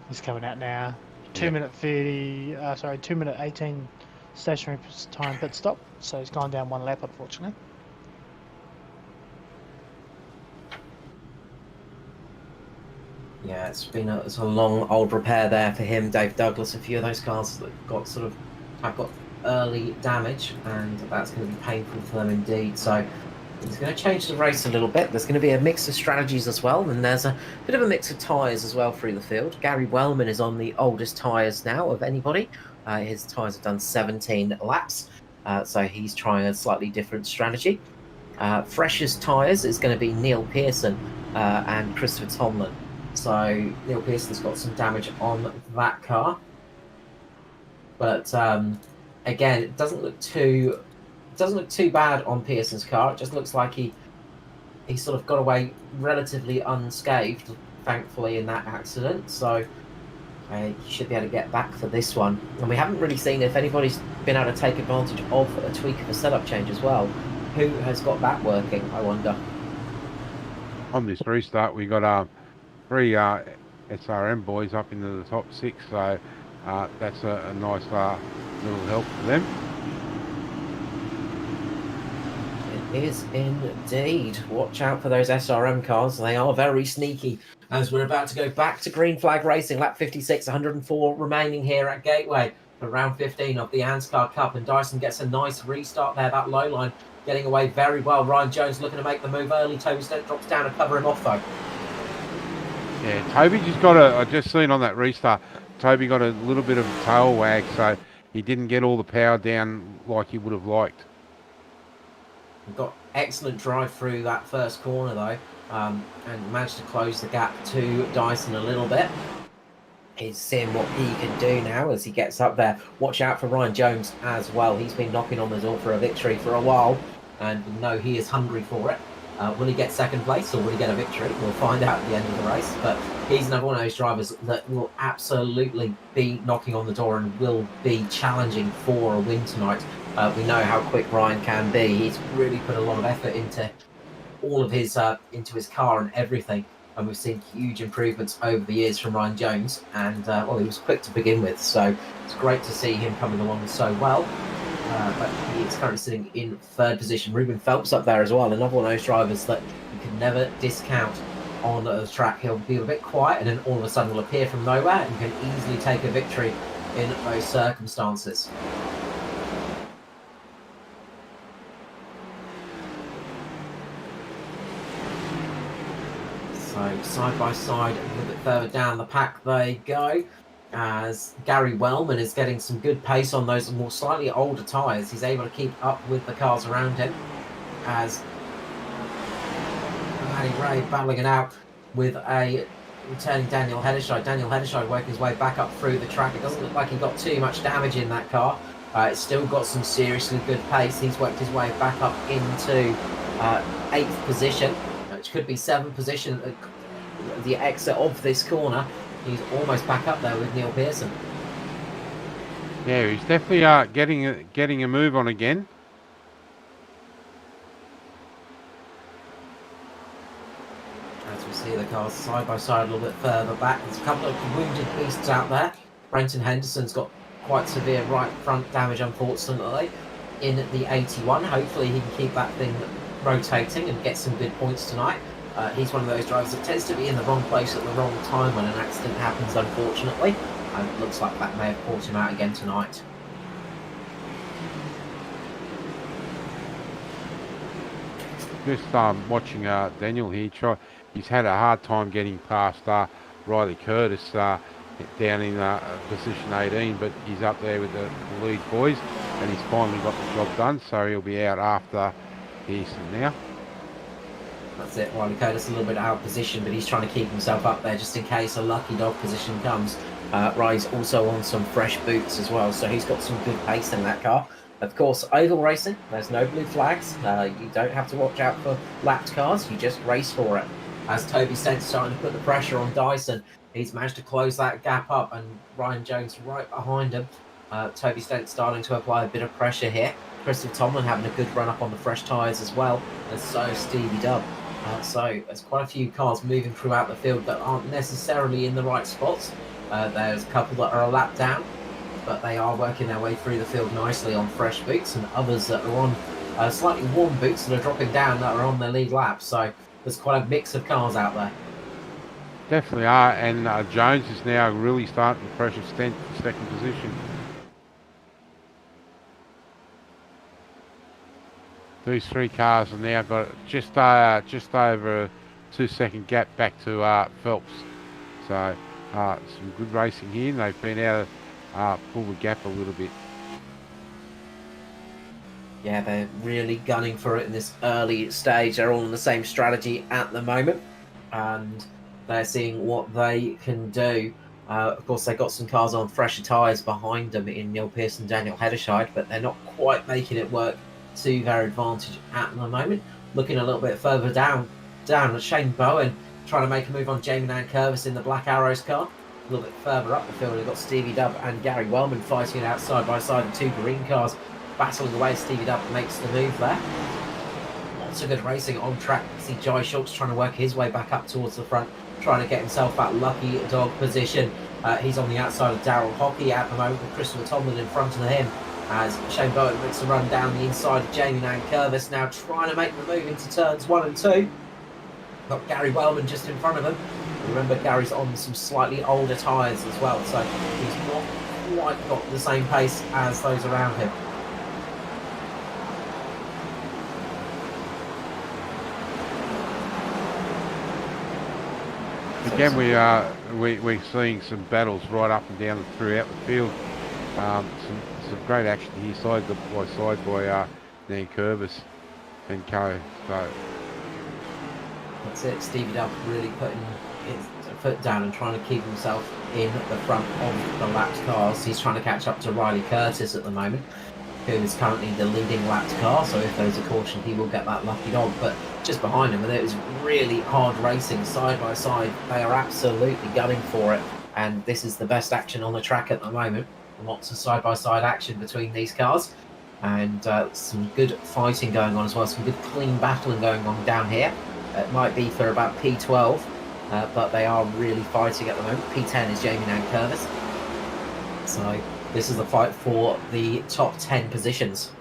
He's coming out now. 2 Yep. minute 30, 2 minute 18 stationary time pit stop. So he's gone down 1 lap, unfortunately. yeah, it's a long old repair there for him, Dave Douglas. A few of those cars that have got early damage, and that's going to be painful for them indeed. So he's going to change the race a little bit. There's going to be a mix of strategies as well, and there's a bit of a mix of tyres as well through the field. Gary Wellman is on the oldest tyres now of anybody. His tyres have done 17 laps, so he's trying a slightly different strategy. Freshest tyres is going to be Neil Pearson and Christopher Tomlin. So Neil Pearson's got some damage on that car, but again, it doesn't look too bad on Pearson's car. It just looks like he sort of got away relatively unscathed, thankfully, in that accident. So he should be able to get back for this one. And we haven't really seen if anybody's been able to take advantage of a tweak of a setup change as well. Who has got that working, I wonder? On this restart, we got 3 SRM boys up into the top 6, so that's a nice little help for them. It is indeed. Watch out for those SRM cars. They are very sneaky. As we're about to go back to green flag racing, lap 56, 104 remaining here at Gateway for round 15 of the ANZCAR Cup. And Dyson gets a nice restart there. That low line getting away very well. Ryan Jones looking to make the move early. Toby Stent drops down to cover him off though. Yeah, Toby just got I just seen on that restart, Toby got a little bit of a tail wag, so he didn't get all the power down like he would have liked. We've got excellent drive through that first corner though, and managed to close the gap to Dyson a little bit. He's seeing what he can do now as he gets up there. Watch out for Ryan Jones as well. He's been knocking on the door for a victory for a while, and we know he is hungry for it. Will he get second place or will he get a victory? We'll find out at the end of the race. But he's another one of those drivers that will absolutely be knocking on the door and will be challenging for a win tonight. We know how quick Ryan can be. He's really put a lot of effort into all of his into his car and everything. And we've seen huge improvements over the years from Ryan Jones. And well, he was quick to begin with, so it's great to see him coming along so well. But he is currently sitting in 3rd position. Ruben Phelps up there as well, another one of those drivers that you can never discount on the track. He'll be a bit quiet and then all of a sudden will appear from nowhere and can easily take a victory in those circumstances. So side by side, a little bit further down the pack they go, as Gary Wellman is getting some good pace on those more slightly older tyres. He's able to keep up with the cars around him, as Matty Ray battling it out with a returning Daniel Heddershide. Daniel Heddershide working his way back up through the track. It doesn't look like he got too much damage in that car. It's still got some seriously good pace. He's worked his way back up into 8th position, which could be 7th position at the exit of this corner. He's almost back up there with Neil Pearson. Yeah, he's definitely getting a move on again. As we see the cars side by side a little bit further back, there's a couple of wounded beasts out there. Brenton Henderson's got quite severe right front damage, unfortunately, in the 81. Hopefully he can keep that thing rotating and get some good points tonight. He's one of those drivers that tends to be in the wrong place at the wrong time when an accident happens, unfortunately. And it looks like that may have caught him out again tonight. just watching Daniel here. He's had a hard time getting past Riley Curtis down in position 18, but he's up there with the lead boys, and he's finally got the job done. So he'll be out after Easton now. That's it. Riley Curtis a little bit out of position, but he's trying to keep himself up there just in case a lucky dog position comes. Riley's also on some fresh boots as well, so he's got some good pace in that car. Of course, oval racing, there's no blue flags. You don't have to watch out for lapped cars. You just race for it. As Toby Stent's starting to put the pressure on Dyson, he's managed to close that gap up, and Ryan Jones right behind him. Toby Stent starting to apply a bit of pressure here. Christopher Tomlin having a good run up on the fresh tyres as well, and so Stevie Dubb. So there's quite a few cars moving throughout the field that aren't necessarily in the right spots. There's a couple that are a lap down, but they are working their way through the field nicely on fresh boots, and others that are on slightly warm boots that are dropping down that are on their lead lap. So there's quite a mix of cars out there. Definitely are, and Jones is now really starting to pressure Stent for second position. These three cars have now got just over a 2-second gap back to Phelps. So some good racing here, and they've been able to pull the gap a little bit. Yeah, they're really gunning for it in this early stage. They're all on the same strategy at the moment, and they're seeing what they can do. Of course, they've got some cars on fresher tyres behind them in Neil Pearson, Daniel Hederscheid, but they're not quite making it work to their advantage at the moment. Looking a little bit further down at Shane Bowen trying to make a move on Jamie Nankervis in the Black Arrows car. A little bit further up the field, we've got Stevie Dubb and Gary Wellman fighting it out side by side, the two green cars battling away. Stevie Dubb makes the move there. Lots of good racing on track. See Jai Schultz trying to work his way back up towards the front, trying to get himself that lucky dog position. He's on the outside of Daryl Hockey at the moment, with Christopher Tomlin in front of him, as Shane Bowen makes a run down the inside of Jamie Nankervis, now trying to make the move into turns 1 and 2. Got Gary Wellman just in front of him. Remember, Gary's on some slightly older tyres as well, so he's not quite got the same pace as those around him. Again, we're seeing some battles right up and down throughout the field. Some great action here, side by Nankervis and Co. So that's it. Stevie Dubb really putting his foot down and trying to keep himself in the front of the lapped cars. He's trying to catch up to Riley Curtis at the moment, who is currently the leading lapped car. So if there's a caution, he will get that lucky dog. But just behind him, and it was really hard racing side by side. They are absolutely gunning for it, and this is the best action on the track at the moment. Lots of side-by-side action between these cars, and some good fighting going on as well. Some good clean battling going on down here. It might be for about P12, but they are really fighting at the moment. P10 is Jamie Nankervis. So this is the fight for the top 10 positions.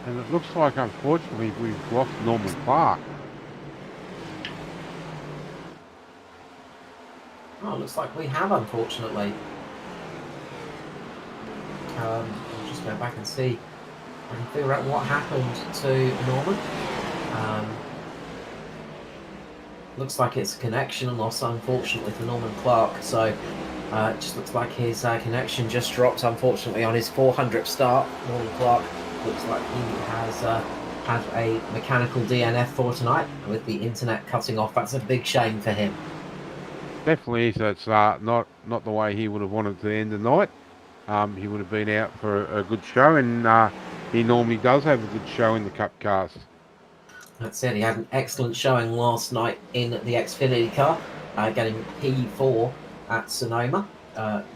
And it looks like, unfortunately, we've lost Norman Clark. Oh, looks like we have, unfortunately. I'll just go back and see. I can figure out what happened to Norman. Looks like it's a connection loss, unfortunately, for Norman Clark. So it just looks like his connection just dropped, unfortunately, on his 400th start. Norman Clark looks like he has had a mechanical DNF for tonight, with the internet cutting off. That's a big shame for him. Definitely is. It's not the way he would have wanted to end the night. He would have been out for a good show, and he normally does have a good show in the Cup cars. That's it. He had an excellent showing last night in the Xfinity car, getting P4 at Sonoma,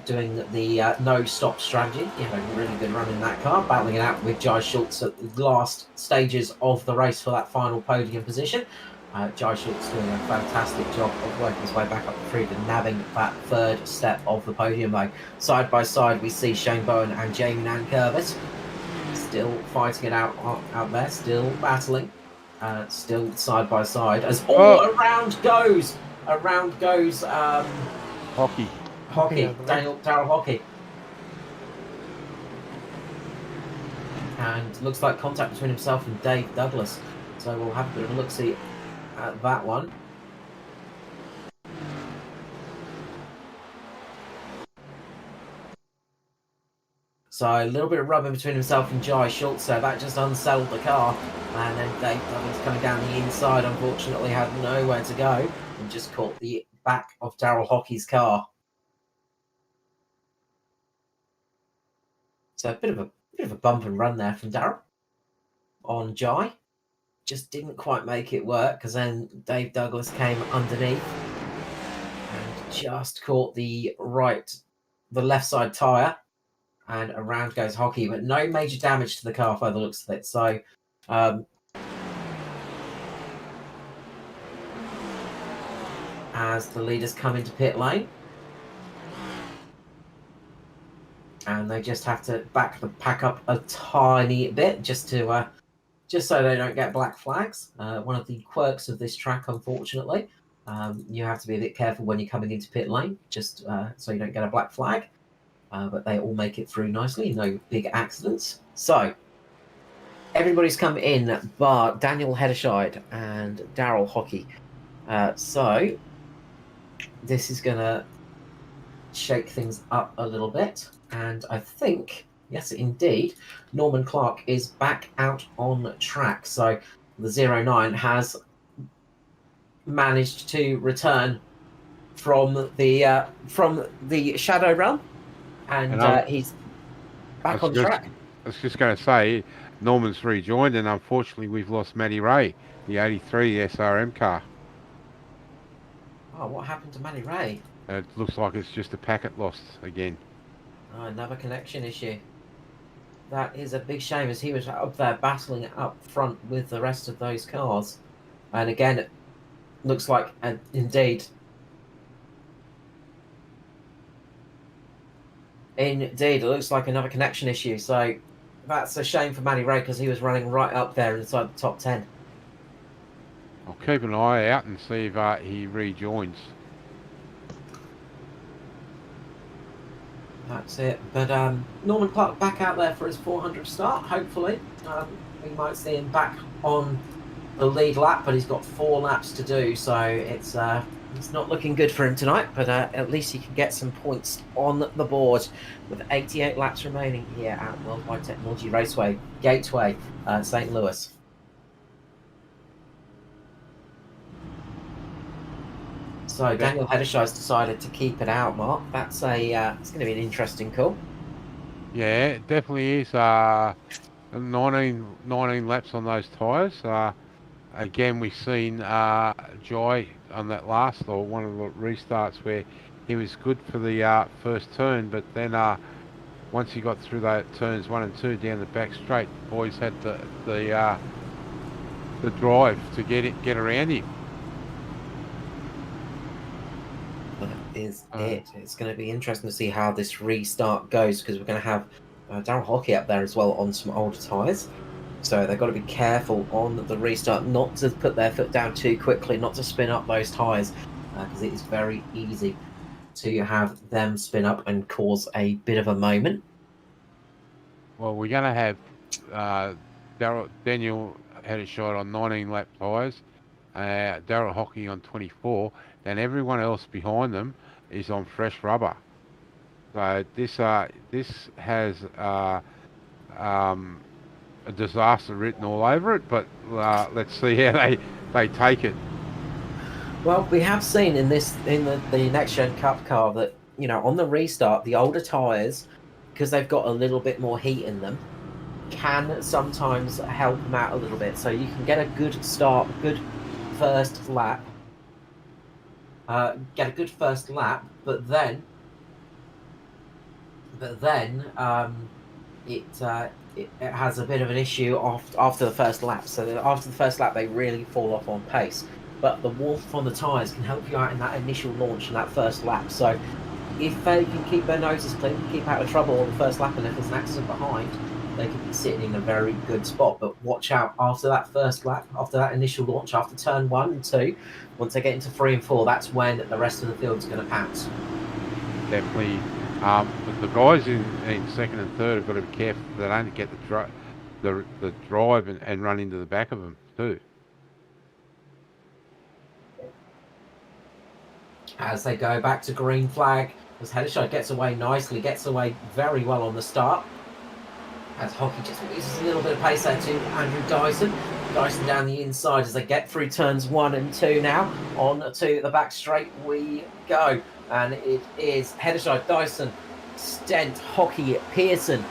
doing the no-stop strategy. He had a really good run in that car, battling it out with Jai Schultz at the last stages of the race for that final podium position. Jai Schultz doing a fantastic job of working his way back up the field and nabbing that third step of the podium, though. Side by side, we see Shane Bowen and Jamie Nankervis still fighting it out there, still battling, still side by side. As around goes Hockey, Daryl Hockey. And looks like contact between himself and Dave Douglas. So we'll have a bit of a look-see at that one. So a little bit of rubbing between himself and Jai Schultz, so that just unsettled the car. And then Dave Douglas coming down the inside, unfortunately had nowhere to go and just caught the back of Daryl Hockey's car. So a bit of a bump and run there from Daryl on Jai. Just didn't quite make it work because then Dave Douglas came underneath and just caught the left side tyre. And around goes Hockey, but no major damage to the car by the looks of it. So, as the leaders come into pit lane, and they just have to back the pack up a tiny bit just so they don't get black flags. One of the quirks of this track, unfortunately, you have to be a bit careful when you're coming into pit lane, just so you don't get a black flag. But they all make it through nicely, no big accidents. So, everybody's come in bar Daniel Hederscheid and Daryl Hockey. So, this is going to shake things up a little bit. And I think, yes, indeed, Norman Clark is back out on track. So, the 09 has managed to return from the shadow run. And he's back on track. I was just going to say, Norman's rejoined, and unfortunately we've lost Matty Ray, the 83 SRM car. Oh, what happened to Matty Ray? It looks like it's just a packet lost again. Oh, another connection issue. That is a big shame, as he was up there battling up front with the rest of those cars. And again, it looks like, indeed, it looks like another connection issue. So that's a shame for Matty Ray because he was running right up there inside the top 10. I'll keep an eye out and see if he rejoins. That's it. But Norman Clark back out there for his 400 start, hopefully. We might see him back on the lead lap, but he's got 4 laps to do, so it's not looking good for him tonight, but at least he can get some points on the board with 88 laps remaining here at Worldwide Technology Raceway, Gateway, St. Louis. So Daniel Hederscheid's decided to keep it out, Mark. That's it's going to be an interesting call. Yeah, it definitely is. 19 laps on those tyres. Again, we've seen Jai on that last, or one of the restarts, where he was good for the first turn, but then once he got through that turns 1 and 2 down the back straight, boys had the drive to get around him. That is it. It's going to be interesting to see how this restart goes, because we're going to have Daryl Hockey up there as well on some older tyres. So they've got to be careful on the restart, not to put their foot down too quickly, not to spin up those tyres, because it is very easy to have them spin up and cause a bit of a moment. Well, we're going to have Daniel had a shot on 19 lap tyres, Daryl Hockey on 24, and everyone else behind them is on fresh rubber. So this has a disaster written all over it, but let's see how they take it. Well, we have seen in the Next Gen Cup car that, you know, on the restart, the older tyres, because they've got a little bit more heat in them, can sometimes help them out a little bit. So you can get a good start, good first lap, but then it has a bit of an issue after the first lap. So after the first lap, they really fall off on pace. But the warmth on the tyres can help you out in that initial launch and that first lap. So if they can keep their noses clean, keep out of trouble on the first lap, and if there's an accident behind, they could be sitting in a very good spot. But watch out after that first lap, after that initial launch, after turn 1 and 2, once they get into 3 and 4, that's when the rest of the field's going to pounce. Definitely. But the guys in second and third have got to be careful they don't get the drive and run into the back of them too. as they go back to green flag. As Heddershot gets away nicely, gets away very well on the start. As Hockey just loses a little bit of pace there to Andrew Dyson. Dyson down the inside as they get through turns 1 and 2 now. On to the back straight we go. And it is Heddershot, Dyson, Stent, Hockey, Pearson,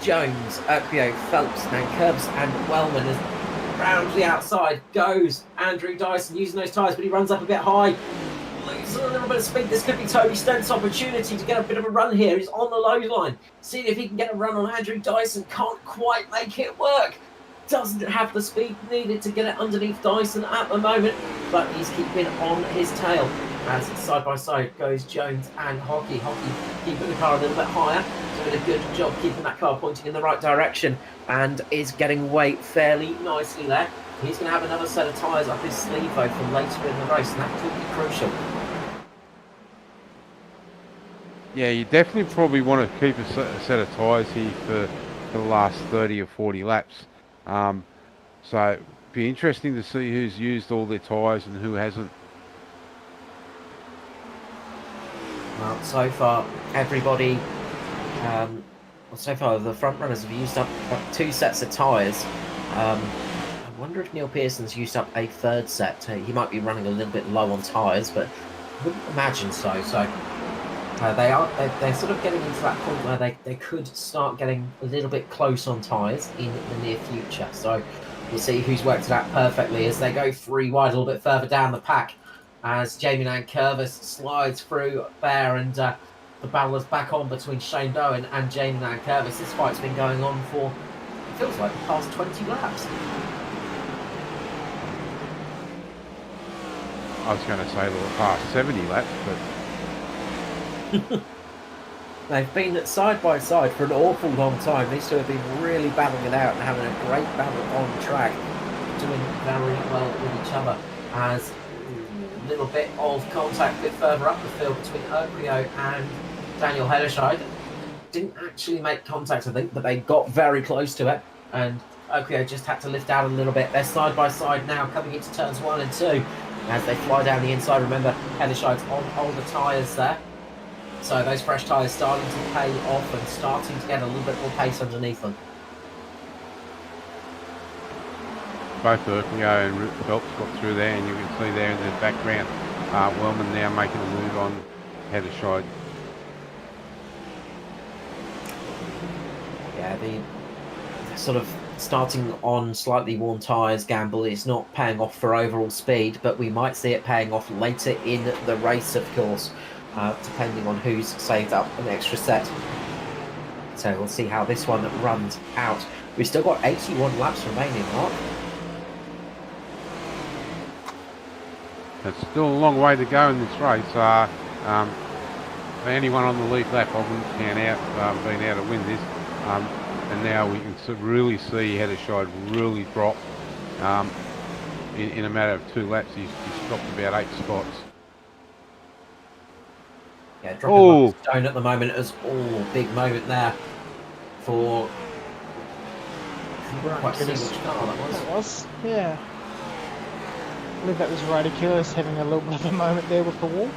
Jones, Urquio, Phelps, Nankervis, and Wellman. As round the outside goes Andrew Dyson using those tyres, but he runs up a bit high. Loses a little bit of speed. This could be Toby Stent's opportunity to get a bit of a run here. He's on the low line. Seeing if he can get a run on Andrew Dyson. Can't quite make it work. Doesn't have the speed needed to get it underneath Dyson at the moment, but he's keeping on his tail. As side by side goes Jones and Hockey. Hockey keeping the car a little bit higher. Doing a good job keeping that car pointing in the right direction and is getting away fairly nicely there. He's going to have another set of tyres up his sleeve though for later in the race, and that could be crucial. Yeah, you definitely probably want to keep a set of tyres here for the last 30 or 40 laps. So it'd be interesting to see who's used all their tyres and who hasn't. Well, so far everybody, so far the front runners have used up 2 sets of tyres. I wonder if Neil Pearson's used up a 3rd set. He might be running a little bit low on tyres, but I wouldn't imagine so. So they're sort of getting into that point where they could start getting a little bit close on tyres in the near future. So we'll see who's worked it out perfectly as they go 3 wide a little bit further down the pack. As Jamie Nankervis slides through there, and the battle is back on between Shane Bowen and Jamie Nankervis. This fight's been going on for, it feels like, the past 20 laps. I was going to say the past 70 laps, but They've been side by side for an awful long time. These two have been really battling it out and having a great battle on track, doing very well with each other. As a little bit of contact a bit further up the field between Urquio and Daniel Hedderscheid. Didn't actually make contact, I think, but they got very close to it, and Urquio just had to lift out a little bit. They're side by side now, coming into turns 1 and 2 as they fly down the inside. Remember, Hedderscheid's on older tyres there, so those fresh tyres starting to pay off and starting to get a little bit more pace underneath them. both Urquio and Phelps got through there, and you can see there in the background, Wellman now making a move on Hedderscheid. Yeah, the sort of starting on slightly worn tyres gamble is not paying off for overall speed, but we might see it paying off later in the race, of course, depending on who's saved up an extra set. So we'll see how this one runs out. We've still got 81 laps remaining, Mark. It's still a long way to go in this race. For anyone on the lead lap, I wouldn't count out being able to win this. And now we can really see Hedderscheid really drop. In a matter of 2 laps, he's dropped about 8 spots. Yeah, dropping like a stone at the moment as big moment there for. Quite see which car that was. Yeah. I believe that was Ridiculous having a little bit of a moment there with the wall.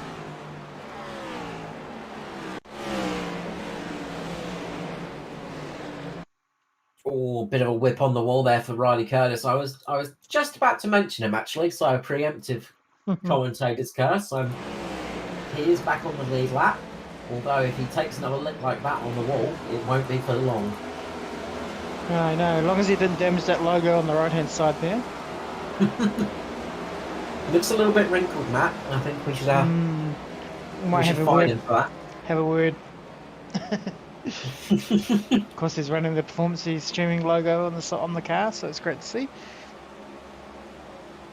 Bit of a whip on the wall there for Riley Curtis. I was just about to mention him actually, so a preemptive commentator's curse. He is back on the lead lap, although if he takes another lick like that on the wall, it won't be for long. I know, as long as he didn't damage that logo on the right hand side there. Looks a little bit wrinkled, Matt. I think we should might have a find word. him for that. Have a word. Of course, he's running the performance streaming logo on the car, so it's great to see.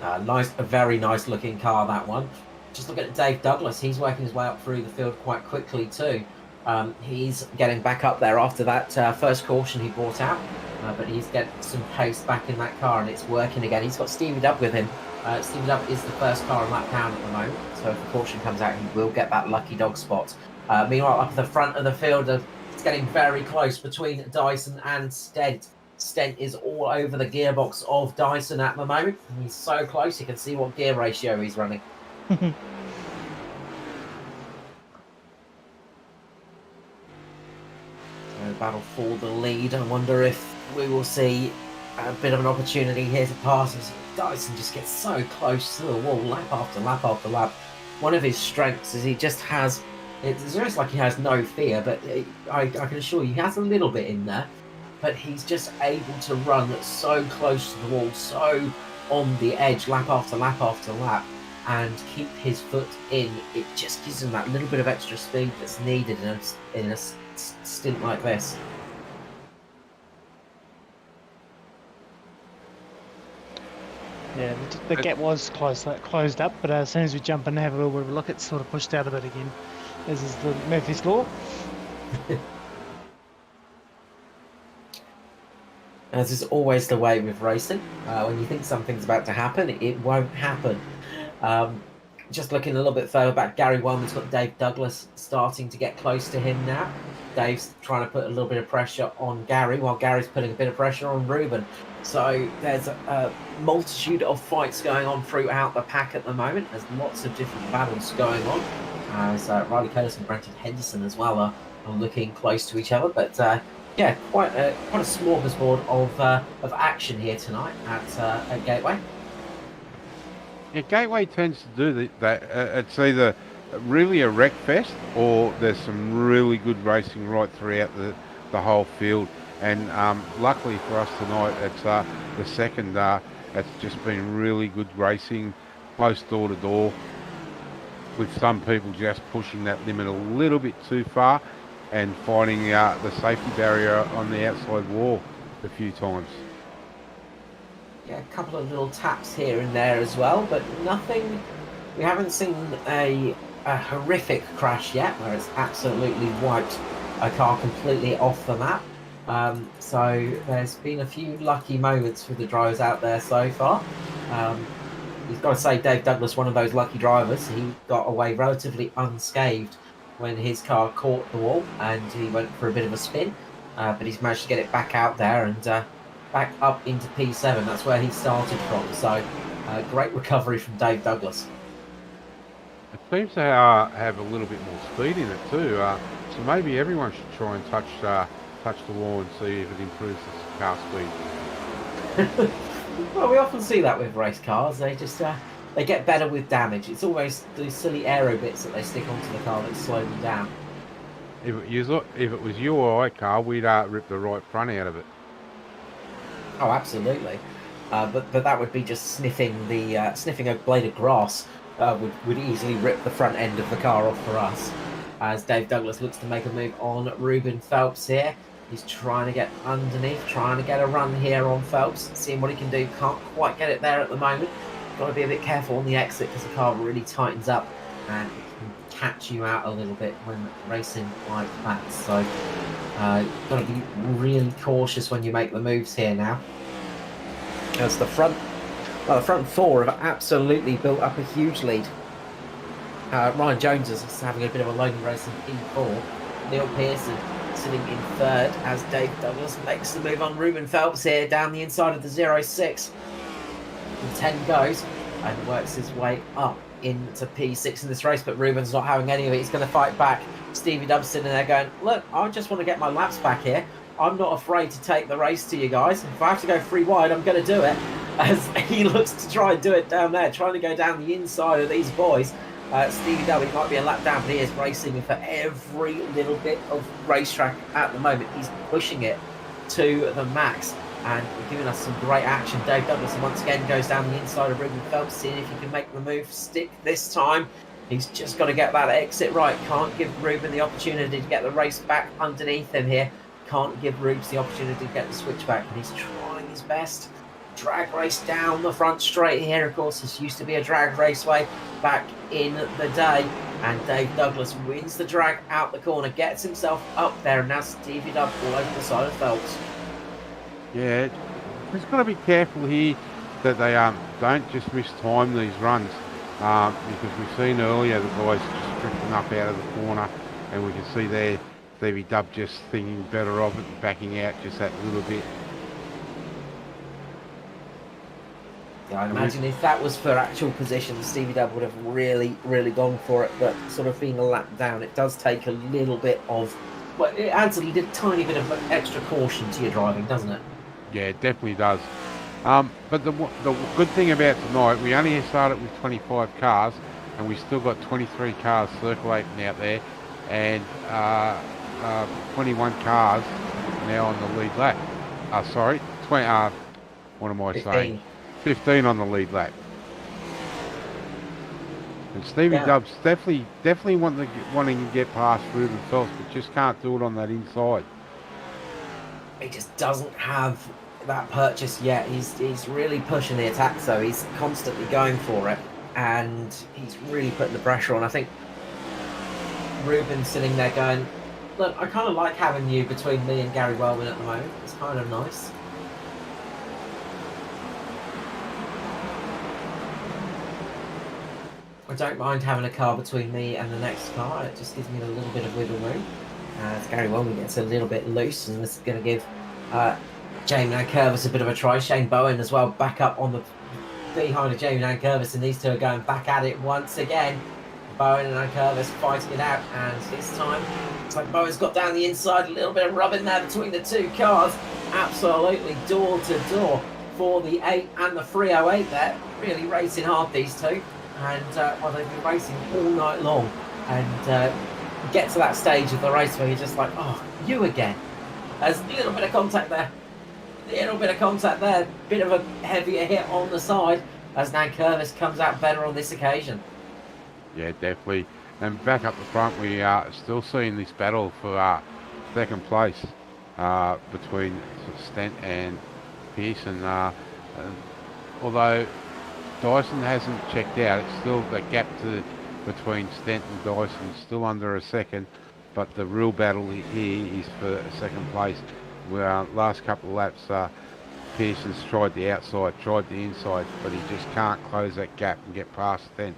A very nice looking car, that one. Just look at Dave Douglas. He's working his way up through the field quite quickly too. He's getting back up there after that first caution he brought out, but he's getting some pace back in that car and it's working again. He's got Stevie Dubb with him. Stevie Dubb is the first car on that pound at the moment, so if the caution comes out, he will get that lucky dog spot. Meanwhile, up at the front of the field, it's getting very close between Dyson and Stent. Stent is all over the gearbox of Dyson at the moment. He's so close, you can see what gear ratio he's running. battle for the lead. I wonder if we will see a bit of an opportunity here to pass as Dyson just gets so close to the wall, lap after lap after lap. One of his strengths is he just has, it's almost like he has no fear, but I can assure you he has a little bit in there, but he's just able to run so close to the wall, so on the edge, lap after lap after lap, and keep his foot in. It just gives him that little bit of extra speed that's needed in a stint like this. Yeah, the gap was closed up, but as soon as we jump in and have a little bit of a look, it's sort of pushed out a bit again. This is the Murphy's Law. As is always the way with racing, when you think something's about to happen, it won't happen. Just looking a little bit further back, Gary Wellman's got Dave Douglas starting to get close to him now. Dave's trying to put a little bit of pressure on Gary, while Gary's putting a bit of pressure on Ruben. So there's a multitude of fights going on throughout the pack at the moment. There's lots of different battles going on. As Riley Curtis and Brenton Henderson as well are looking close to each other. But yeah, quite a smorgasbord of action here tonight at Gateway. Yeah, Gateway tends to do that. It's either really a wreck fest or there's some really good racing right throughout the whole field. And luckily for us tonight, it's the second. It's just been really good racing, close door to door, with some people just pushing that limit a little bit too far and finding the safety barrier on the outside wall a few times. Yeah, a couple of little taps here and there as well, but nothing. We haven't seen a horrific crash yet where it's absolutely wiped a car completely off the map. So there's been a few lucky moments for the drivers out there so far. You've got to say Dave Douglas, one of those lucky drivers. He got away relatively unscathed when his car caught the wall and he went for a bit of a spin, but he's managed to get it back out there and back up into P7. That's where he started from. So great recovery from Dave Douglas. It seems to have a little bit more speed in it too. So maybe everyone should try and touch the wall and see if it improves the car speed. Well, we often see that with race cars. They just they get better with damage. It's always those silly aero bits that they stick onto the car that slow them down. If it was you or I, Carl, we'd rip the right front out of it. Oh, absolutely. But that would be just sniffing a blade of grass. Would easily rip the front end of the car off for us. As Dave Douglas looks to make a move on Ruben Phelps here. He's trying to get underneath, trying to get a run here on Phelps, seeing what he can do. Can't quite get it there at the moment. Got to be a bit careful on the exit because the car really tightens up and it can catch you out a little bit when racing like that. So got to be really cautious when you make the moves here now. As the front four have absolutely built up a huge lead. Ryan Jones is having a bit of a lonely race in P4. Neil Pearson sitting in third as Dave Douglas makes the move on Ruben Phelps here down the inside of the 06. And 10 goes and works his way up into P6 in this race, but Ruben's not having any of it. He's going to fight back. Stevie Dubb's sitting there going, look, I just want to get my laps back here. I'm not afraid to take the race to you guys. If I have to go 3 wide, I'm going to do it. As he looks to try and do it down there, trying to go down the inside of these boys. Stevie W might be a lap down, but he is racing for every little bit of racetrack at the moment. He's pushing it to the max and giving us some great action. Dave Douglas once again goes down the inside of Ruben Phelps, seeing if he can make the move stick this time. He's just got to get that exit right. Can't give Ruben the opportunity to get the race back underneath him here. Can't give Rubes the opportunity to get the switch back, and he's trying his best. Drag race down the front straight here. Of course, this used to be a drag raceway back in the day, and Dave Douglas wins the drag out the corner, gets himself up there, and now Stevie Dubb all over the side of Phelps. Yeah, he's got to be careful here that they don't just mistime these runs, because we've seen earlier the guys just drifting up out of the corner, and we can see there Stevie Dubb just thinking better of it and backing out just that little bit. I imagine if that was for actual position, Stevie Dubb would have really, really gone for it. But sort of being a lap down, it does take a little bit of But it adds a tiny bit of extra caution to your driving, doesn't it? Yeah, it definitely does. But the good thing about tonight, we only started with 25 cars, and we still got 23 cars circulating out there, and 21 cars now on the lead lap. Sorry, 20. What am I 15. saying? 15 on the lead lap. And Stevie Yeah. Dub's definitely wanting to get past Ruben Phelps, but just can't do it on that inside. He just doesn't have that purchase yet. He's really pushing the attack, so he's constantly going for it, and he's really putting the pressure on. I think Ruben's sitting there going, look, I kind of like having you between me and Gary Wellman at the moment. It's kind of nice. I don't mind having a car between me and the next car. It just gives me a little bit of wiggle room. As Gary Wellman gets a little bit loose, and this is going to give Jamie Nankervis a bit of a try. Shane Bowen as well, back up on the behind of Jamie Nankervis, and these two are going back at it once again. Bowen and Nankervis fighting it out, and this time it's like Bowen's got down the inside, a little bit of rubbing there between the two cars. Absolutely door to door for the 8 and the 308 there. Really racing hard, these two. And well, they've been racing all night long, and get to that stage of the race where you're just like, oh, you again. There's a little bit of contact there, bit of a heavier hit on the side as Nankervis comes out better on this occasion. Yeah, definitely. And back up the front, we are still seeing this battle for second place between Stent and Pearson. Although Dyson hasn't checked out, it's still the gap between Stent and Dyson still under a second, but the real battle here is for second place. Where last couple of laps, Pearson's tried the outside, tried the inside, but he just can't close that gap and get past Stent.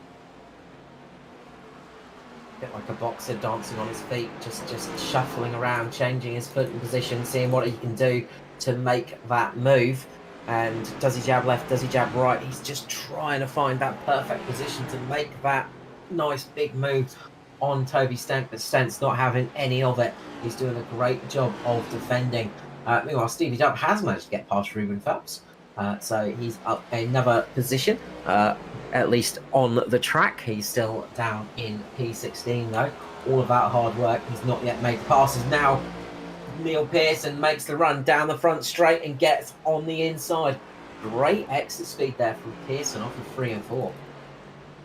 Bit like a boxer dancing on his feet, just shuffling around, changing his foot in position, seeing what he can do to make that move. And does he jab left, does he jab right? He's just trying to find that perfect position to make that nice big move on Toby Stent, but Stent's not having any of it. He's doing a great job of defending. Meanwhile, Stevie Dubb has managed to get past Ruben Phelps, so he's up another position, at least on the track. He's still down in P16 though. All of that hard work, he's not yet made the passes. Now Neil Pearson makes the run down the front straight and gets on the inside. Great exit speed there from Pearson off of 3 and 4.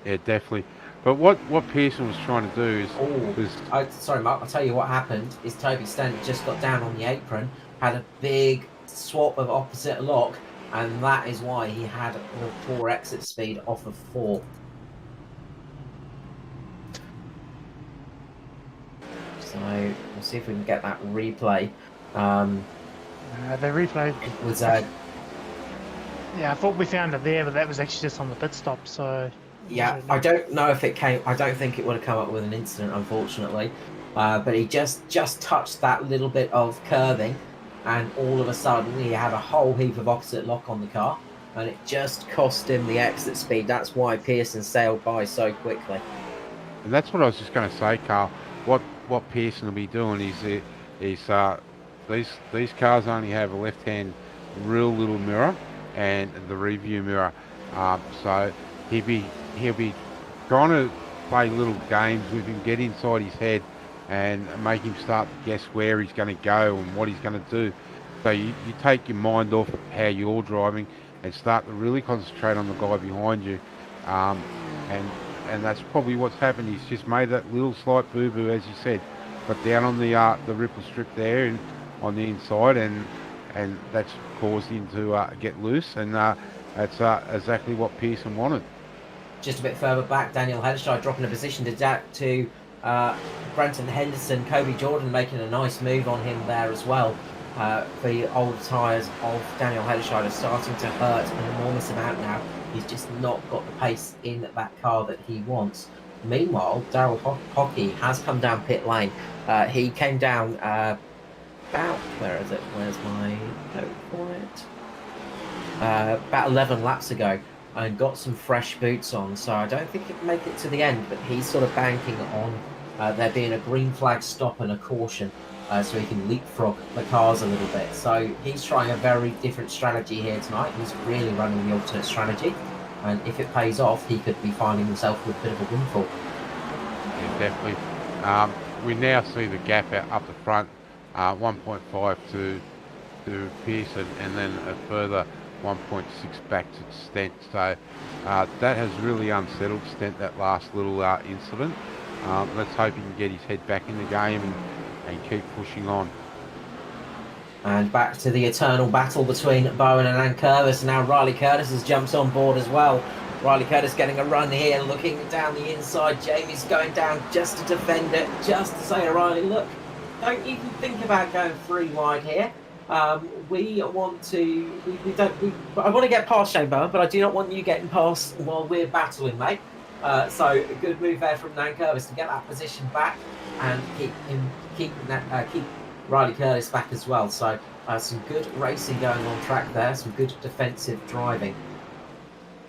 Yeah, definitely. But what Pearson was trying to do is... sorry, Mark, I'll tell you what happened is Toby Stent just got down on the apron, had a big swap of opposite lock, and that is why he had the poor exit speed off of 4. So we'll see if we can get that replay. The replay It was yeah, I thought we found it there, but that was actually just on the pit stop. So yeah, I don't know if it came. I don't think it would have come up with an incident, unfortunately. But he just touched that little bit of curving, and all of a sudden he had a whole heap of opposite lock on the car, and it just cost him the exit speed. That's why Pearson sailed by so quickly. And that's what I was just going to say, Carl. What Pearson will be doing is these cars only have a left-hand real little mirror and the review mirror, so he'll be trying to play little games with him, get inside his head, and make him start to guess where he's going to go and what he's going to do. So you take your mind off of how you're driving and start to really concentrate on the guy behind you, and that's probably what's happened. He's just made that little slight boo-boo, as you said, but down on the ripple strip there and on the inside, and that's caused him to get loose, and that's exactly what Pearson wanted. Just a bit further back, Daniel Hedershide dropping a position to Brenton Henderson. Kobe Jordan making a nice move on him there as well. The old tyres of Daniel Hedershide are starting to hurt an enormous amount now. He's just not got the pace in that car that he wants. Meanwhile, Daryl Hockey has come down pit lane. He came down about, where is it? Where's my note for it? About 11 laps ago, and got some fresh boots on. So I don't think he'll make it to the end, but he's sort of banking on there being a green flag stop and a caution, so he can leapfrog the cars a little bit. So he's trying a very different strategy here tonight. He's really running the alternate strategy, and if it pays off, he could be finding himself with a bit of a windfall. Yeah, definitely. We now see the gap out up the front, 1.5 to Pearson, and then a further 1.6 back to Stent. So that has really unsettled Stent, that last little incident. Let's hope he can get his head back in the game and keep pushing on. And back to the eternal battle between Bowen and Ann Curtis. Now Riley Curtis has jumped on board as well. Riley Curtis getting a run here, looking down the inside. Jamie's going down just to defend it, just to say to Riley, look, don't even think about going 3 wide here. We want to, I want to get past Shane Bowen, but I do not want you getting past while we're battling, mate. So a good move there from Nan Curtis to get that position back and keep Riley Curtis back as well. So some good racing going on track there, some good defensive driving.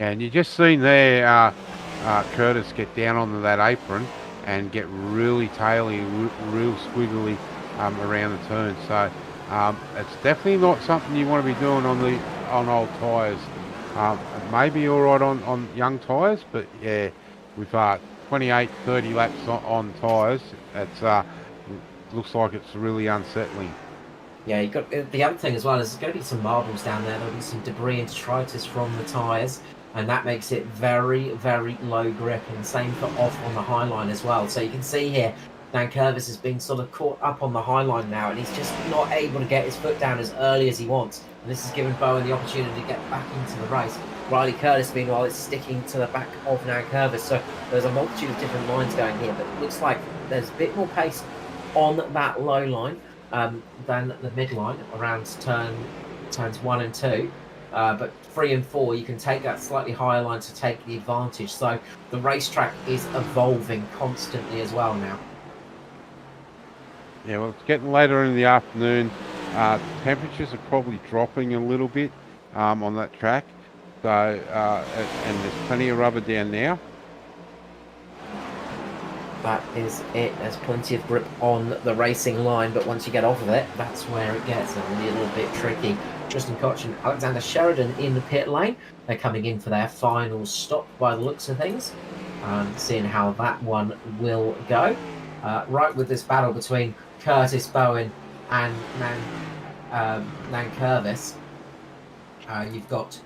And you just seen there Curtis get down onto that apron and get really taily, real squiggly around the turn. So it's definitely not something you want to be doing on old tyres. It may be all right on young tyres, but yeah, with 28, 30 laps on tyres, it's looks like it's really unsettling. Yeah, you got the other thing as well is there's going to be some marbles down there. There'll be some debris and detritus from the tyres, and that makes it very, very low grip. And same for off on the high line as well. So you can see here, Dan Curtis has been sort of caught up on the high line now, and he's just not able to get his foot down as early as he wants. And this has given Bowen the opportunity to get back into the race. Riley Curtis, meanwhile, is sticking to the back of Dan Curtis. So there's a multitude of different lines going here, but it looks like there's a bit more pace on that low line than the midline around turns 1 and 2. But 3 and 4, you can take that slightly higher line to take the advantage. So the racetrack is evolving constantly as well now. Yeah, well, it's getting later in the afternoon. Temperatures are probably dropping a little bit on that track. So, and there's plenty of rubber down now. That is it. There's plenty of grip on the racing line, but once you get off of it, that's where it gets a little bit tricky. Tristan Koch and Alexander Sheridan in the pit lane. They're coming in for their final stop by the looks of things. Seeing how that one will go. Right with this battle between Curtis Bowen and Nan Curtis, you've got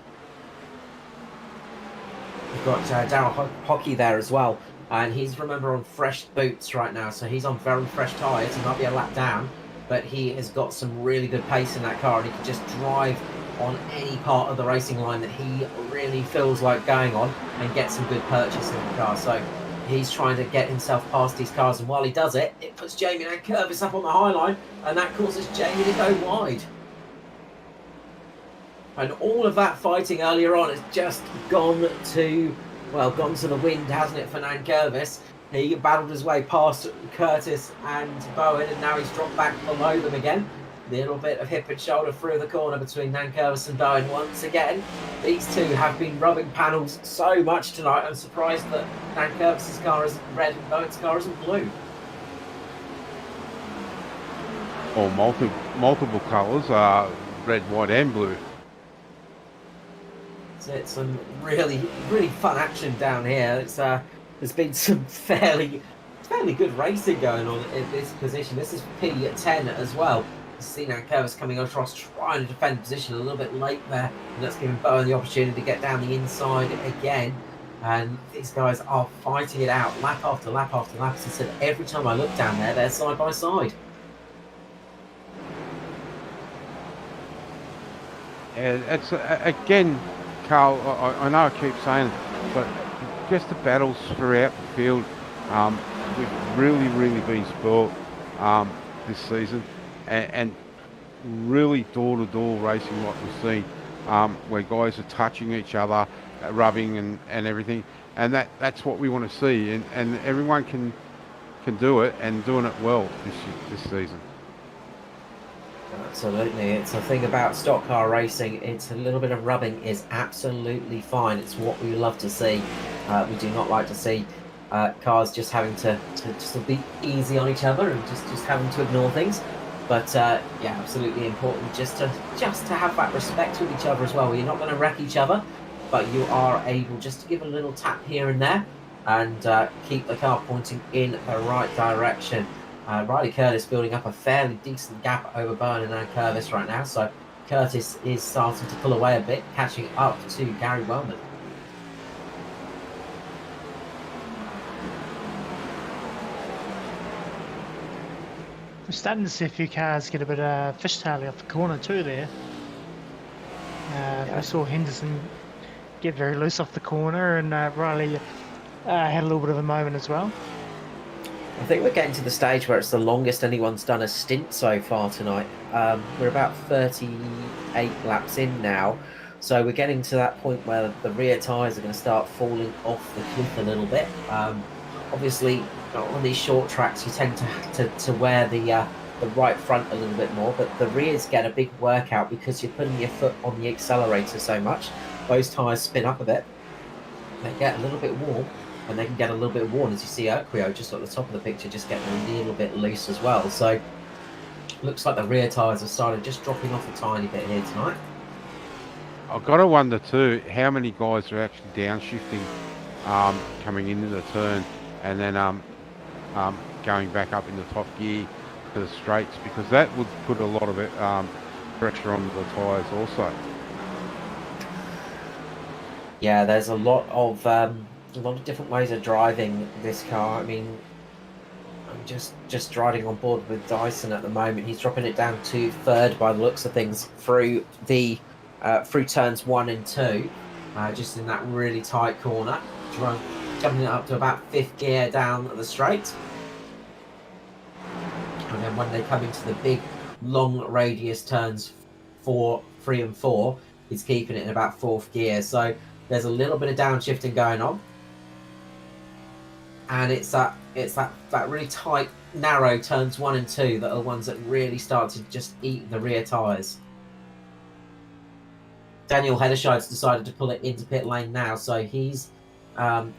Darryl Hockey there as well. And he's, remember, on fresh boots right now, so he's on very fresh tyres. He might be a lap down, but he has got some really good pace in that car, and he can just drive on any part of the racing line that he really feels like going on and get some good purchase in the car. So he's trying to get himself past these cars, and while he does it, it puts Jamie and Curtis up on the high line, and that causes Jamie to go wide. And all of that fighting earlier on has just gone to the wind, hasn't it, for Nan Curtis? He battled his way past Curtis and Bowen, and now he's dropped back below them again. Little bit of hip and shoulder through the corner between Nan Curtis and Bowen once again. These two have been rubbing panels so much tonight. I'm surprised that Nan Curtis' car is red and Bowen's car isn't blue. Or multiple colours, red, white and blue. It's some really, really fun action down here. It's there's been some fairly good racing going on in this position. This is P10 as well. See now Curtis coming across, trying to defend position a little bit late there, and that's giving Bowen the opportunity to get down the inside again. And these guys are fighting it out, lap after lap after lap. As I said, every time I look down there, they're side by side. And it's again, Carl, I know I keep saying it, but just the battles throughout the field, we've really been spoilt this season, and really door-to-door racing like we've seen, where guys are touching each other, rubbing and everything, and that's what we want to see, and everyone can do it, and doing it well this season. Absolutely, it's a thing about stock car racing. It's a little bit of rubbing is absolutely fine. It's what we love to see. We do not like to see cars just having to just be easy on each other and just having to ignore things. But yeah, absolutely important just to have that respect with each other as well. You're not going to wreck each other, but you are able just to give a little tap here and there and keep the car pointing in the right direction. Riley Curtis building up a fairly decent gap over Byrne and Curtis right now, so Curtis is starting to pull away a bit, catching up to Gary Wellman. We're starting to see a few cars get a bit fishtaily off the corner too there. We saw Henderson get very loose off the corner, and Riley had a little bit of a moment as well. I think we're getting to the stage where it's the longest anyone's done a stint so far tonight. We're about 38 laps in now, so we're getting to that point where the rear tyres are going to start falling off the cliff a little bit. Obviously, on these short tracks, you tend to wear the right front a little bit more, but the rears get a big workout because you're putting your foot on the accelerator so much. Those tyres spin up a bit, they get a little bit warm, and they can get a little bit worn, as you see Erquio just at the top of the picture just getting a little bit loose as well. So looks like the rear tyres have started just dropping off a tiny bit here tonight. I've got to wonder too how many guys are actually downshifting coming into the turn and then going back up into top gear to the straights, because that would put a lot of pressure on the tyres also. Yeah, there's a lot of different ways of driving this car. I mean, I'm just riding on board with Dyson at the moment. He's dropping it down to third by the looks of things through the through turns 1 and 2, just in that really tight corner, jumping it up to about 5th gear down the straight. And then when they come into the big long radius turns 4, 3 and 4, he's keeping it in about 4th gear. So there's a little bit of downshifting going on, and it's that really tight, narrow turns 1 and 2 that are the ones that really start to just eat the rear tyres. Daniel Hederscheid's decided to pull it into pit lane now, so he's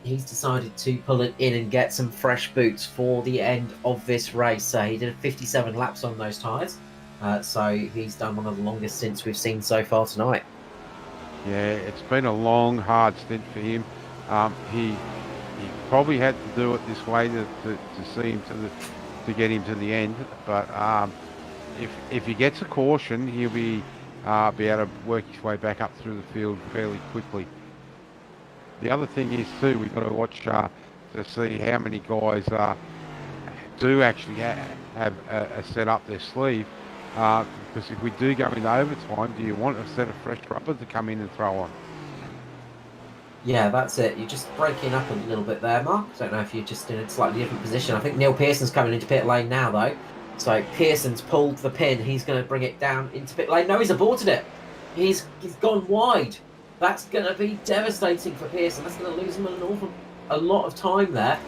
decided to pull it in and get some fresh boots for the end of this race. So he did 57 laps on those tyres, so he's done one of the longest stints we've seen so far tonight. Yeah, it's been a long, hard stint for him. He probably had to do it this way to see him to get him to the end. But if he gets a caution, he'll be able to work his way back up through the field fairly quickly. The other thing is too, we've got to watch to see how many guys do actually have a set up their sleeve. Because if we do go into overtime, do you want a set of fresh rubber to come in and throw on? Yeah, that's it. You're just breaking up a little bit there, Mark. I don't know if you're just in a slightly different position. I think Neil Pearson's coming into pit lane now, though. So Pearson's pulled the pin. He's going to bring it down into pit lane. No, he's aborted it. He's gone wide. That's going to be devastating for Pearson. That's going to lose him a lot of time there.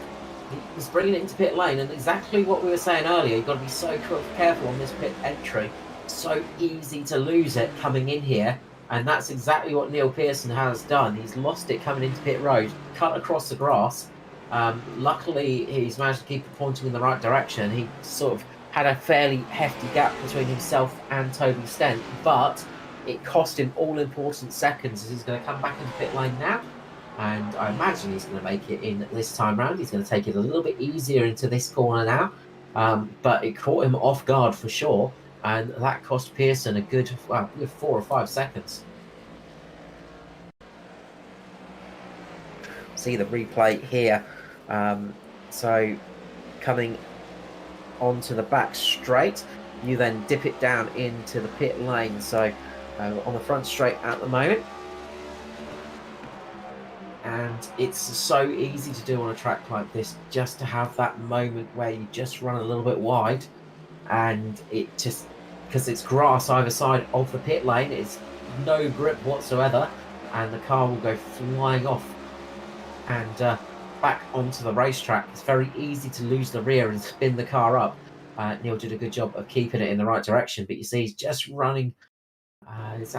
He's bringing it into pit lane, and exactly what we were saying earlier, you've got to be so careful on this pit entry. So easy to lose it coming in here, and that's exactly what Neil Pearson has done. He's lost it coming into pit road, cut across the grass. Luckily, he's managed to keep it pointing in the right direction. He sort of had a fairly hefty gap between himself and Toby Stent, but it cost him all important seconds as he's going to come back into pit lane now. And I imagine he's going to make it in this time round. He's going to take it a little bit easier into this corner now. But it caught him off guard for sure. And that cost Pearson a good 4 or 5 seconds. See the replay here. So coming onto the back straight, you then dip it down into the pit lane. So on the front straight at the moment. And it's so easy to do on a track like this, just to have that moment where you just run a little bit wide, and it just, because it's grass either side of the pit lane, it's no grip whatsoever, and the car will go flying off and back onto the racetrack. It's very easy to lose the rear and spin the car up. Neil did a good job of keeping it in the right direction, but you see he's just running. This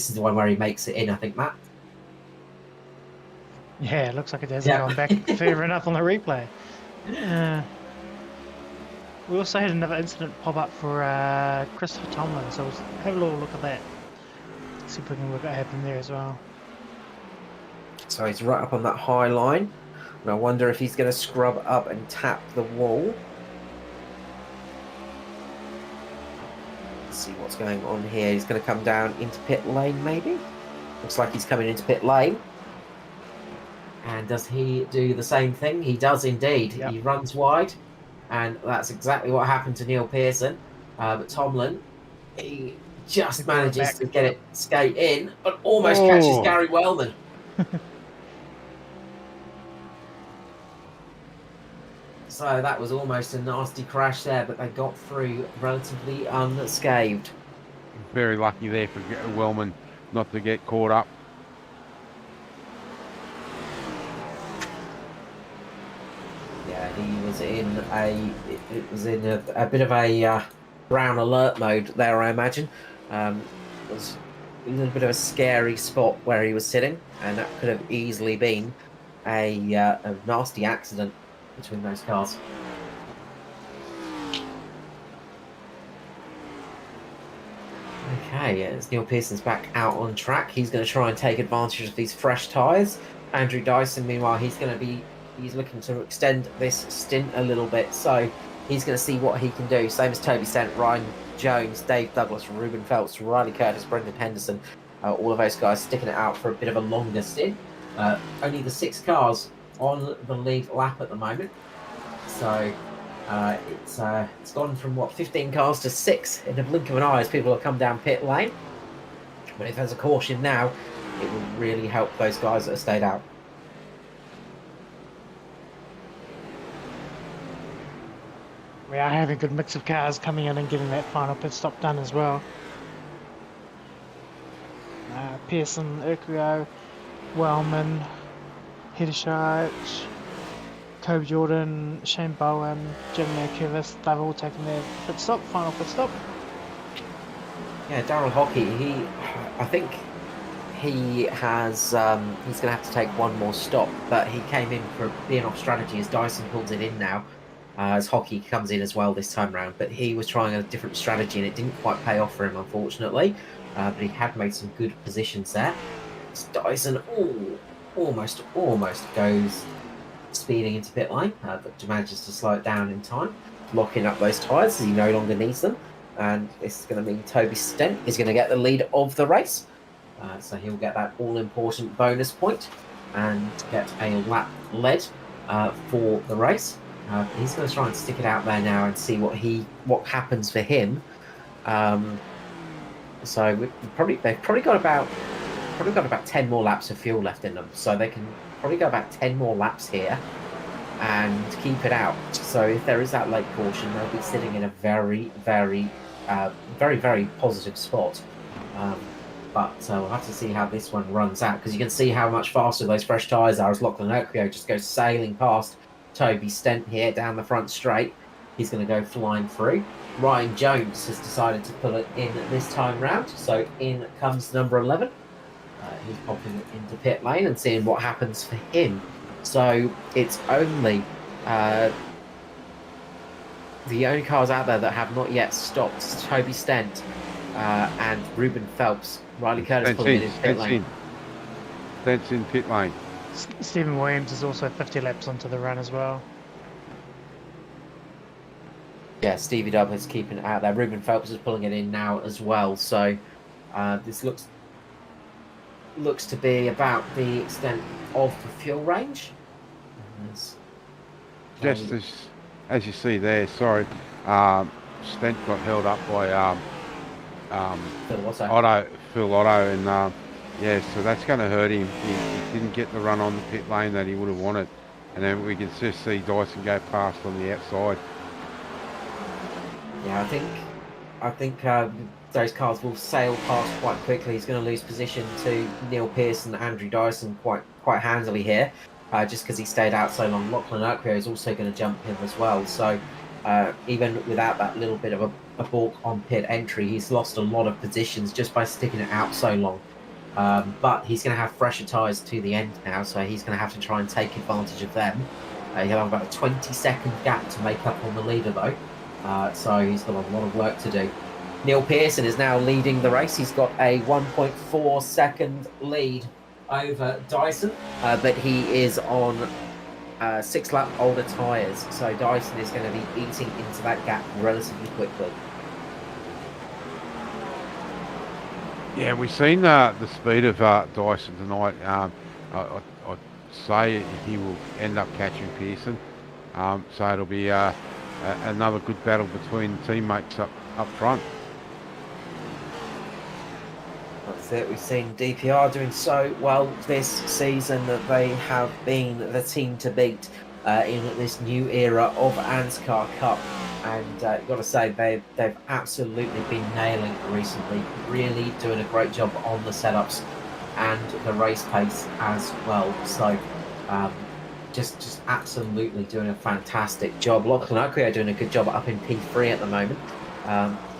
is the one where he makes it in, I think, Matt. Yeah, it looks like it hasn't gone back further enough on the replay. We also had another incident pop up for Christopher Tomlin, so we'll have a little look at that. See if we can work out what happened there as well. So he's right up on that high line. And I wonder if he's going to scrub up and tap the wall. Let's see what's going on here. He's going to come down into pit lane, maybe? Looks like he's coming into pit lane. And does he do the same thing? He does indeed. Yep. He runs wide. And that's exactly what happened to Neil Pearson. But Tomlin, he just manages to get it skate in, but almost catches Gary Wellman. So that was almost a nasty crash there, but they got through relatively unscathed. Very lucky there for Wellman not to get caught up. Yeah, he was in a bit of a brown alert mode there, I imagine. It was a little bit of a scary spot where he was sitting, and that could have easily been a nasty accident between those cars. Okay, as Neil Pearson's back out on track, he's going to try and take advantage of these fresh tyres. Andrew Dyson, meanwhile, he's looking to extend this stint a little bit, so he's going to see what he can do. Same as Toby Stent, Ryan Jones, Dave Douglas, Ruben Phelps, Riley Curtis, Brendan Henderson, all of those guys sticking it out for a bit of a longer stint. Only the 6 cars on the lead lap at the moment, so it's gone from 15 cars to 6 in the blink of an eye as people have come down pit lane. But if there's a caution now, it will really help those guys that have stayed out. We are having a good mix of cars coming in and getting that final pit stop done as well. Pearson, Urquio, Wellman, Hideshite, Kobe Jordan, Shane Bowen, Jimmy Curvis, they've all taken their pit stop, final pit stop. Yeah, Darryl Hockey, I think he has, he's going to have to take one more stop, but he came in for being off strategy as Dyson pulls it in now, as Hockey comes in as well this time round, but he was trying a different strategy and it didn't quite pay off for him, unfortunately, but he had made some good positions there. It's Dyson, almost goes speeding into pit lane, but manages to slow it down in time, locking up those tyres as he no longer needs them. And this is going to mean Toby Stent is going to get the lead of the race, so he'll get that all-important bonus point and get a lap led for the race. He's going to try and stick it out there now and see what happens for him. So they've probably got about 10 more laps of fuel left in them, so they can probably go about 10 more laps here and keep it out. So if there is that late caution, they'll be sitting in a very, very positive spot. But we'll have to see how this one runs out, because you can see how much faster those fresh tyres are as Lachlan Urquio just goes sailing past Toby Stent here down the front straight. He's going to go flying through. Ryan Jones has decided to pull it in this time round, so in comes number 11. He's popping it into pit lane and seeing what happens for him. So it's only the only cars out there that have not yet stopped. Toby Stent and Ruben Phelps. Riley Curtis pulling in pit lane. Stent's in pit lane. Stephen Williams is also 50 laps onto the run as well. Yeah, Stevie Dub is keeping it out there. Ruben Phelps is pulling it in now as well. So this looks to be about the extent of the fuel range. Just as you see there, sorry, Stent got held up by Phil Otto, and yeah, so that's going to hurt him. He didn't get the run on the pit lane that he would have wanted, and then we can just see Dyson go past on the outside. Yeah, I think those cars will sail past quite quickly. He's going to lose position to Neil Pearson, Andrew Dyson quite handily here, just because he stayed out so long. Lachlan Urquio is also going to jump him as well. So even without that little bit of a balk on pit entry, he's lost a lot of positions just by sticking it out so long. But he's going to have fresher tyres to the end now, so he's going to have to try and take advantage of them. He'll have about a 20-second gap to make up on the leader, though. So he's got a lot of work to do. Neil Pearson is now leading the race. He's got a 1.4 second lead over Dyson, but he is on 6-lap older tyres. So Dyson is going to be eating into that gap relatively quickly. Yeah, we've seen the speed of Dyson tonight. I'd say he will end up catching Pearson. So it'll be another good battle between teammates up front. That's it. We've seen DPR doing so well this season that they have been the team to beat in this new era of ANZCAR Cup. And you've got to say, they've absolutely been nailing it recently, really doing a great job on the setups and the race pace as well. So just absolutely doing a fantastic job. Lachlan Oakley are doing a good job up in P3 at the moment.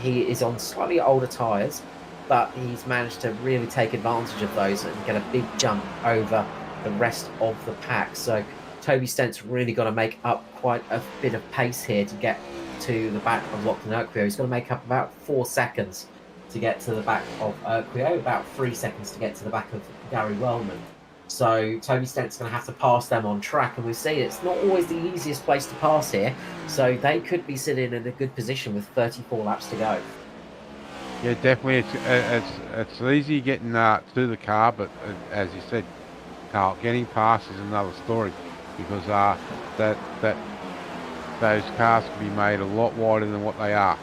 He is on slightly older tyres, but he's managed to really take advantage of those and get a big jump over the rest of the pack. So Toby Stent's really got to make up quite a bit of pace here to get to the back of Lachlan Urquio. He's got to make up about 4 seconds to get to the back of Urquio, about 3 seconds to get to the back of Gary Wellman. So Toby Stent's going to have to pass them on track, and we see it's not always the easiest place to pass here, so they could be sitting in a good position with 34 laps to go. Yeah, definitely. It's easy getting to the car, but as you said, Carl, getting past is another story, because those cars can be made a lot wider than what they are.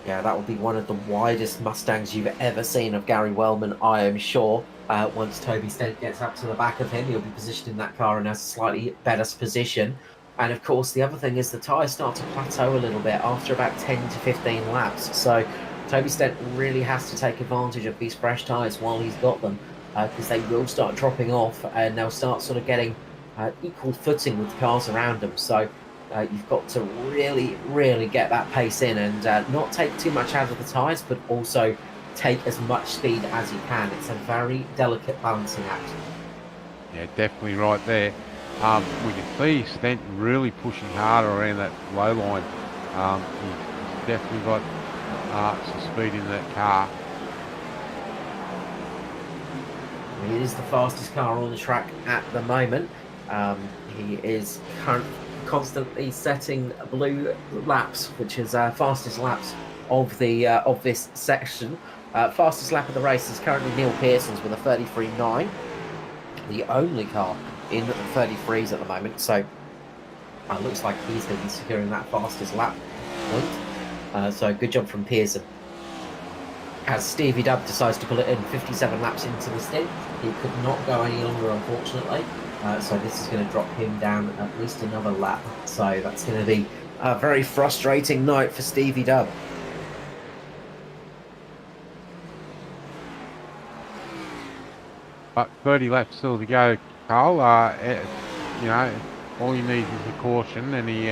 Yeah, that will be one of the widest Mustangs you've ever seen of Gary Wellman, I am sure. Once Toby Stent gets up to the back of him, he'll be positioned in that car and has a slightly better position. And of course, the other thing is the tyres start to plateau a little bit after about 10 to 15 laps. So Toby Stent really has to take advantage of these fresh tyres while he's got them, because they will start dropping off and they'll start sort of getting equal footing with the cars around them. So you've got to really get that pace in and not take too much out of the tyres, but also take as much speed as you can. It's a very delicate balancing act. Yeah, definitely right there. We can see Stent really pushing harder around that low line. He's definitely got some speed in that car. He is the fastest car on the track at the moment. He is constantly setting blue laps, which is fastest laps of this section. Fastest lap of the race is currently Neil Pearson's with a 33.9, the only car in the 33s at the moment. So it looks like he's going to be securing that fastest lap point. So good job from Pearson. As Stevie Dubb decides to pull it in 57 laps into the stint, he could not go any longer, unfortunately. So this is going to drop him down at least another lap. So that's going to be a very frustrating night for Stevie Dubb. But 30 laps still to go, Carl. You know, all he needs is a caution, and he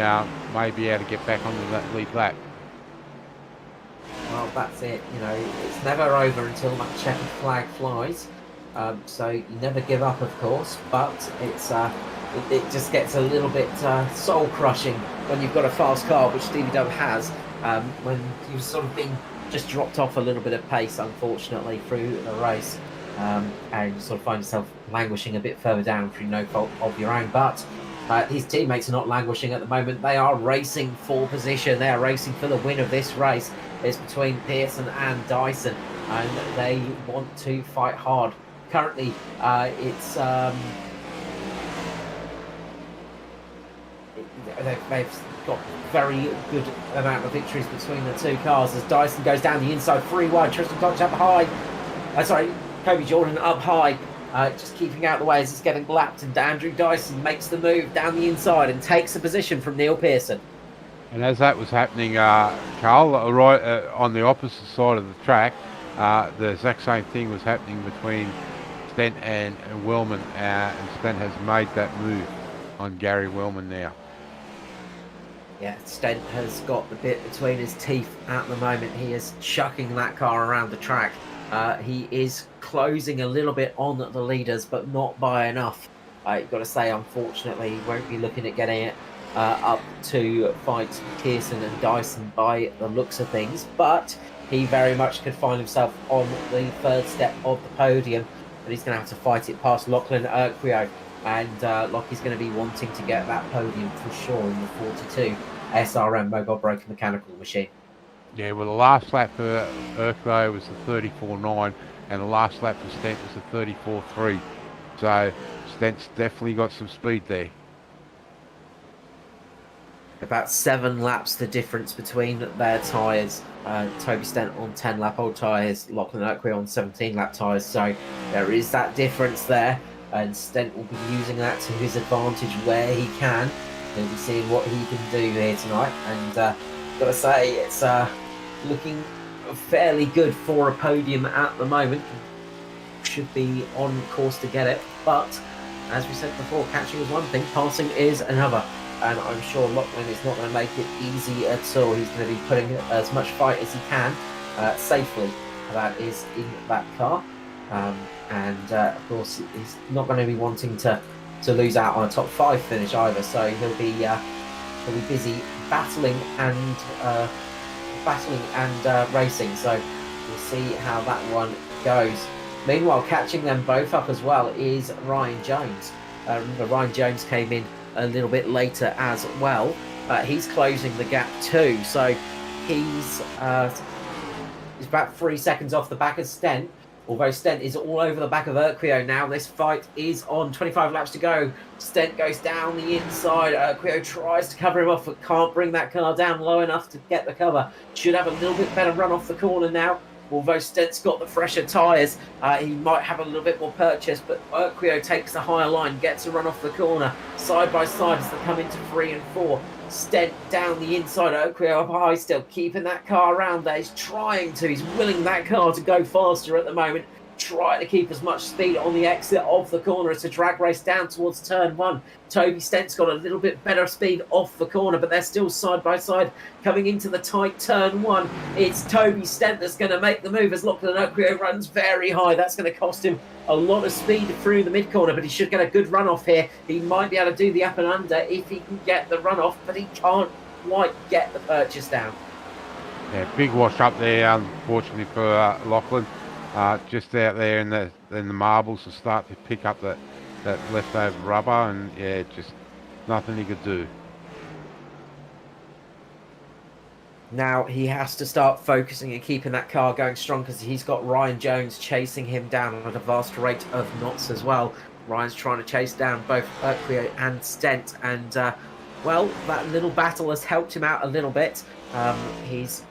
may be able to get back onto that lead lap. Well, that's it. You know, it's never over until that checkered flag flies. So you never give up, of course, but it's it just gets a little bit soul crushing when you've got a fast car, which Stevie Dubb has. When you've sort of been just dropped off a little bit of pace, unfortunately, through the race. And you sort of find yourself languishing a bit further down through no fault of your own. But his teammates are not languishing at the moment. They are racing for position. They are racing for the win of this race. It's between Pearson and Dyson, and they want to fight hard. Currently, they've got very good amount of victories between the two cars as Dyson goes down the inside, 3 wide. Tristan Dodge up high. Kobe Jordan up high, just keeping out the way as it's getting lapped, and Andrew Dyson makes the move down the inside and takes the position from Neil Pearson. And as that was happening, Carl, right on the opposite side of the track, the exact same thing was happening between Stent and Wellman, and Stent has made that move on Gary Wellman now. Yeah, Stent has got the bit between his teeth at the moment. He is chucking that car around the track. He is closing a little bit on the leaders, but not by enough. You've got to say, unfortunately, he won't be looking at getting it up to fight Pearson and Dyson by the looks of things, but he very much could find himself on the third step of the podium, but he's going to have to fight it past Lachlan Urquio, and Lockie's going to be wanting to get that podium for sure in the 42 SRM Mobile Broken Mechanical Machine. Yeah, well, the last lap for Urquio was the 34.9, and the last lap for Stent was the 34.3. So Stent's definitely got some speed there. About 7 laps the difference between their tyres. Toby Stent on 10-lap-old tyres, Lachlan Urquio on 17-lap tyres. So there is that difference there, and Stent will be using that to his advantage where he can. He'll be seeing what he can do here tonight, and got to say, it's looking fairly good for a podium at the moment. Should be on course to get it, but as we said before, catching is one thing, passing is another, and I'm sure Lachlan is not going to make it easy at all. He's going to be putting as much fight as he can safely, that is, in that car, and of course he's not going to be wanting to lose out on a top 5 finish either, so he'll be busy battling and racing. So we'll see how that one goes. Meanwhile, catching them both up as well is Ryan Jones. Remember, Ryan Jones came in a little bit later as well. He's closing the gap too, so he's about 3 seconds off the back of Stent. Although Stent is all over the back of Urquio now. This fight is on. 25 laps to go. Stent goes down the inside. Urquio tries to cover him off, but can't bring that car down low enough to get the cover. Should have a little bit better run off the corner now. Although Stent's got the fresher tyres, he might have a little bit more purchase, but Urquio takes the higher line, gets a run off the corner, side by side as they come into 3 and 4. Stent down the inside, Urquio up high still, keeping that car around there. He's willing that car to go faster at the moment, trying to keep as much speed on the exit of the corner as a drag race down towards turn 1. Toby Stent's got a little bit better speed off the corner, but they're still side by side coming into the tight turn 1. It's Toby Stent that's going to make the move as Lachlan Urquio runs very high. That's going to cost him a lot of speed through the mid-corner, but he should get a good run-off here. He might be able to do the up and under if he can get the run-off, but he can't quite get the purchase down. Yeah, big wash up there, unfortunately for Lachlan. Just out there in the marbles to start to pick up that leftover rubber, and yeah, just nothing he could do. Now he has to start focusing and keeping that car going strong, because he's got Ryan Jones chasing him down at a vast rate of knots as well. Ryan's trying to chase down both Urquio and Stent, and well, that little battle has helped him out a little bit. He's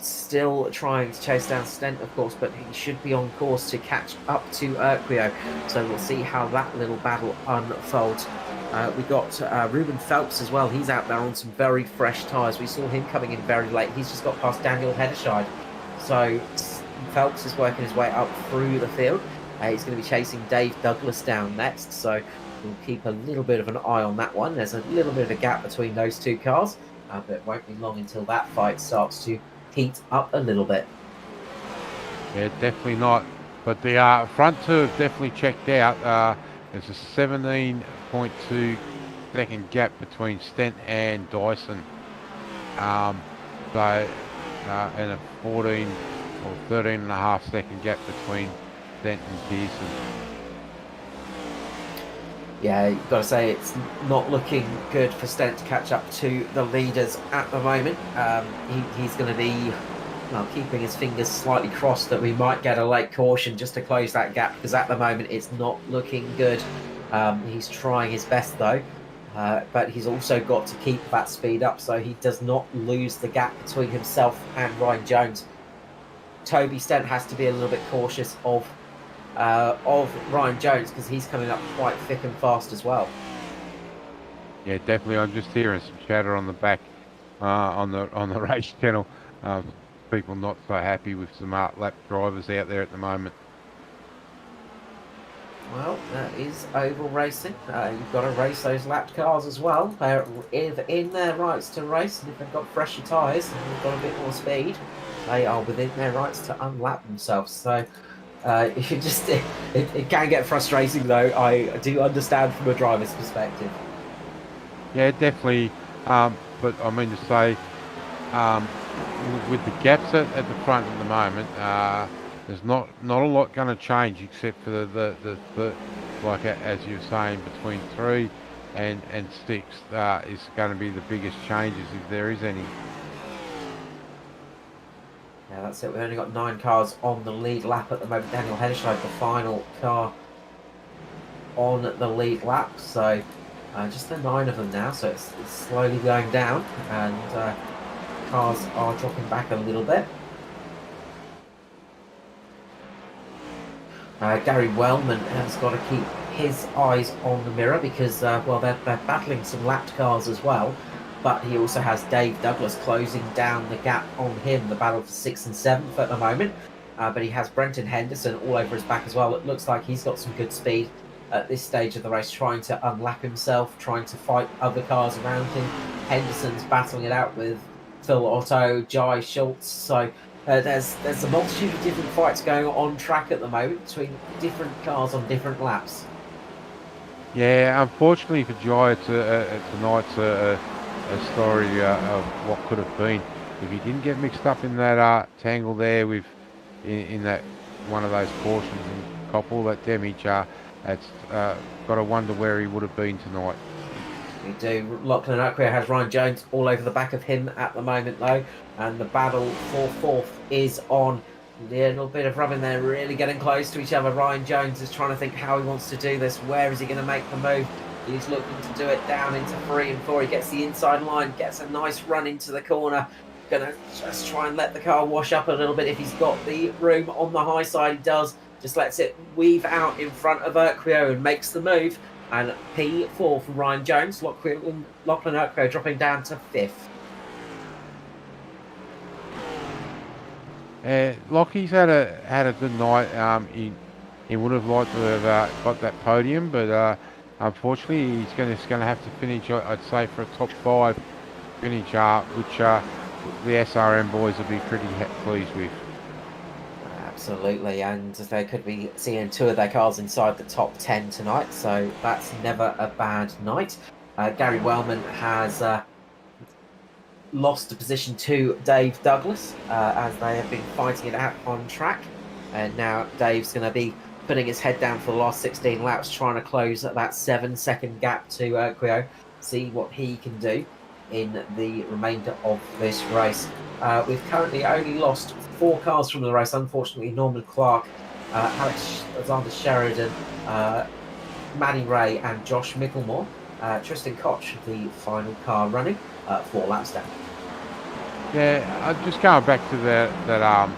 still trying to chase down Stent, of course, but he should be on course to catch up to Urquio. So we'll see how that little battle unfolds. We got Ruben Phelps as well. He's out there on some very fresh tyres. We saw him coming in very late. He's just got past Daniel Hederscheid. So Phelps is working his way up through the field. He's going to be chasing Dave Douglas down next. So we'll keep a little bit of an eye on that one. There's a little bit of a gap between those two cars, but it won't be long until that fight starts to heat up a little bit. Yeah, definitely not. But the front two have definitely checked out. There's a 17.2 second gap between Stent and Dyson. And a 14 or 13 and a half second gap between Stent and Pearson. Yeah, you've got to say it's not looking good for Stent to catch up to the leaders at the moment. He's going to be keeping his fingers slightly crossed that we might get a late caution just to close that gap, because at the moment it's not looking good. He's trying his best though, but he's also got to keep that speed up so he does not lose the gap between himself and Ryan Jones. Toby Stent has to be a little bit cautious of Ryan Jones, because he's coming up quite thick and fast as well. Yeah, definitely. I'm just hearing some chatter on the back on the race channel. People not so happy with some lap drivers out there at the moment. Well, that is oval racing. You've got to race those lapped cars as well. They're in their rights to race, and if they've got fresher tyres and they've got a bit more speed, they are within their rights to unlap themselves. So It can get frustrating though. I do understand from a driver's perspective. Yeah, definitely. But I mean to say, um, with the gaps at the front at the moment, there's not a lot going to change except for the like as you're saying between 3 and 6 is going to be the biggest changes if there is any. Yeah, that's it. We've only got 9 cars on the lead lap at the moment. Daniel Henschel, the final car on the lead lap. So just the 9 of them now. So it's slowly going down, and cars are dropping back a little bit. Gary Wellman has got to keep his eyes on the mirror because, well, they're battling some lapped cars as well. But he also has Dave Douglas closing down the gap on him, the battle for 6th and 7th at the moment. But he has Brenton Henderson all over his back as well. It looks like he's got some good speed at this stage of the race, trying to unlap himself, trying to fight other cars around him. Henderson's battling it out with Phil Otto, Jai Schultz. So there's a multitude of different fights going on track at the moment between different cars on different laps. Yeah, unfortunately for Jai, tonight's a story of what could have been if he didn't get mixed up in that tangle there with in that one of those portions and cop all that damage. It's got to wonder where he would have been tonight. We do. Lachlan Uckware has Ryan Jones all over the back of him at the moment, though, and the battle for 4th is on. A little bit of rubbing there, really getting close to each other. Ryan Jones is trying to think how he wants to do this. Where is he going to make the move? He's looking to do it down into 3 and 4. He gets the inside line, gets a nice run into the corner. Going to just try and let the car wash up a little bit if he's got the room on the high side. He does. Just lets it weave out in front of Urquio and makes the move. And P4 from Ryan Jones. Lachlan Urquio dropping down to 5th. Lockie's had a good night. He would have liked to have got that podium, but unfortunately he's going to have to finish. I'd say for a top 5 finish, which the SRM boys will be pretty pleased with. Absolutely, and they could be seeing 2 of their cars inside the top 10 tonight, so that's never a bad night. Gary Wellman has lost a position to Dave Douglas as they have been fighting it out on track, and now Dave's going to be putting his head down for the last 16 laps, trying to close that 7-second gap to Urquio, see what he can do in the remainder of this race. We've currently only lost 4 cars from the race. Unfortunately, Norman Clark, Alexander Sheridan, Manny Ray and Josh Micklemore. Tristan Koch, the final car running, 4 laps down. Yeah, just going back to that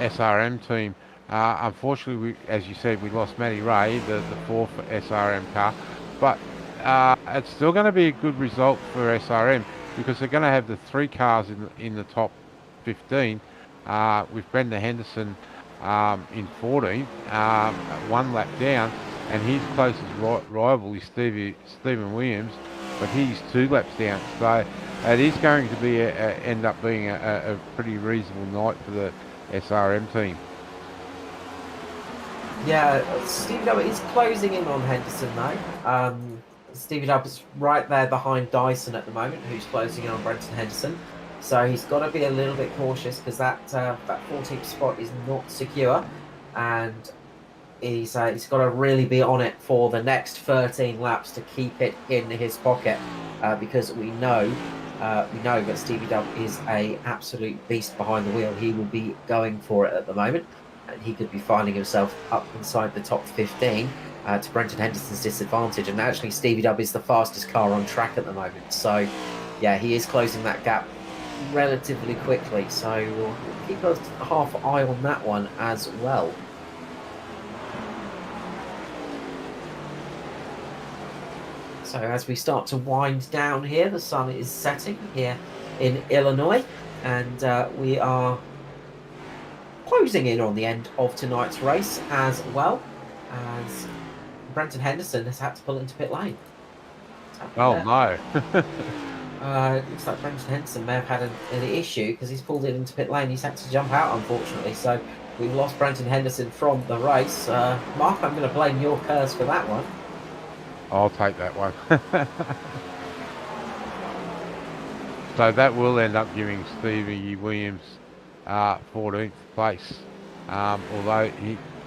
SRM team. Unfortunately, as you said, we lost Matty Ray, the 4th SRM car, but it's still going to be a good result for SRM because they're going to have the 3 cars in the top 15 with Brendan Henderson in 14, 1 lap down, and his closest rival is Stephen Williams, but he's 2 laps down. So it is going to be end up being a pretty reasonable night for the SRM team. Yeah, Stevie W is closing in on Henderson though. Stevie W is right there behind Dyson at the moment, who's closing in on Brenton Henderson. So he's got to be a little bit cautious because that 14th spot is not secure, and he's got to really be on it for the next 13 laps to keep it in his pocket because we know that Stevie W is a absolute beast behind the wheel. He will be going for it at the moment, and he could be finding himself up inside the top 15 to Brenton Henderson's disadvantage. And actually, Stevie W is the fastest car on track at the moment. So, yeah, he is closing that gap relatively quickly. So we'll keep a half eye on that one as well. So as we start to wind down here, the sun is setting here in Illinois, and we are closing in on the end of tonight's race as well, as Brenton Henderson has had to pull into pit lane. Oh no. It looks like Brenton Henderson may have had an issue because he's pulled it into pit lane. He's had to jump out, unfortunately. So we've lost Brenton Henderson from the race. Mark, I'm going to blame your curse for that one. I'll take that one. So that will end up giving Stevie Williams 14th place. Although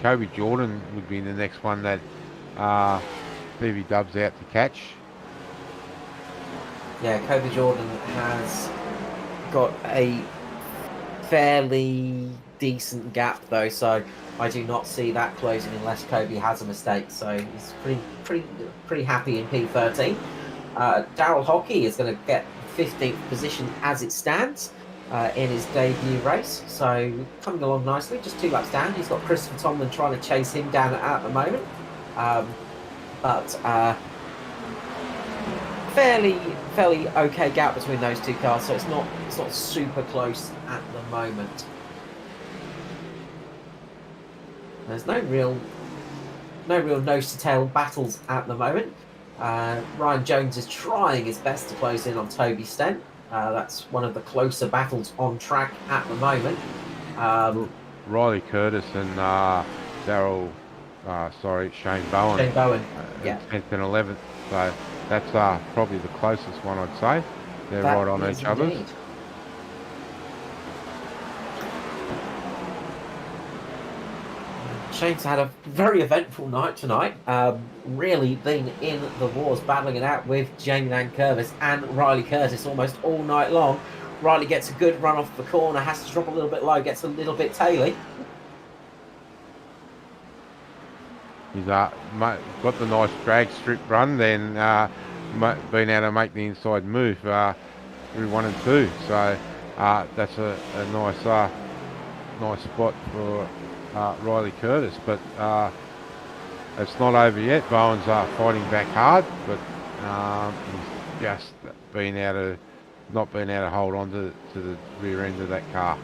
Kobe Jordan would be the next one that Stevie Dub's out to catch. Yeah, Kobe Jordan has got a fairly decent gap though, so I do not see that closing unless Kobe has a mistake. So he's pretty happy in P13. Daryl Hockey is going to get 15th position as it stands in his debut race. So coming along nicely, just 2 laps down. He's got Christopher Tomlin trying to chase him down at the moment. But fairly okay gap between those 2 cars, so it's not super close at the moment. There's no real nose to tail battles at the moment. Ryan Jones is trying his best to close in on Toby Stent. That's one of the closer battles on track at the moment. Riley Curtis and Shane Bowen. Shane Bowen, yeah. 10th and 11th. So that's probably the closest one, I'd say. They're right on each other. Shane's had a very eventful night tonight. Really been in the wars, battling it out with Jamie Nankervis and Riley Curtis almost all night long. Riley gets a good run off the corner, has to drop a little bit low, gets a little bit taily. He's got the nice drag strip run, then been able to make the inside move through 1 and 2. So that's a nice spot for Riley Curtis, but it's not over yet. Bowen's fighting back hard, but he's just not been able to hold on to the rear end of that car.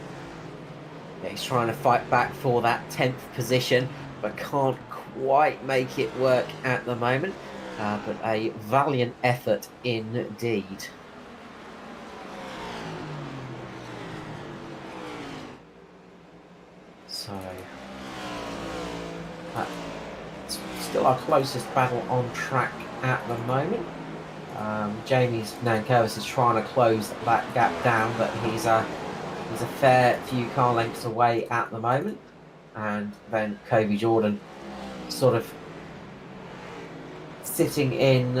Yeah, he's trying to fight back for that 10th position, but can't quite make it work at the moment. But a valiant effort indeed. So still our closest battle on track at the moment. Jamie Nankervis is trying to close that gap down, but he's a fair few car lengths away at the moment. And then Kobe Jordan sort of sitting in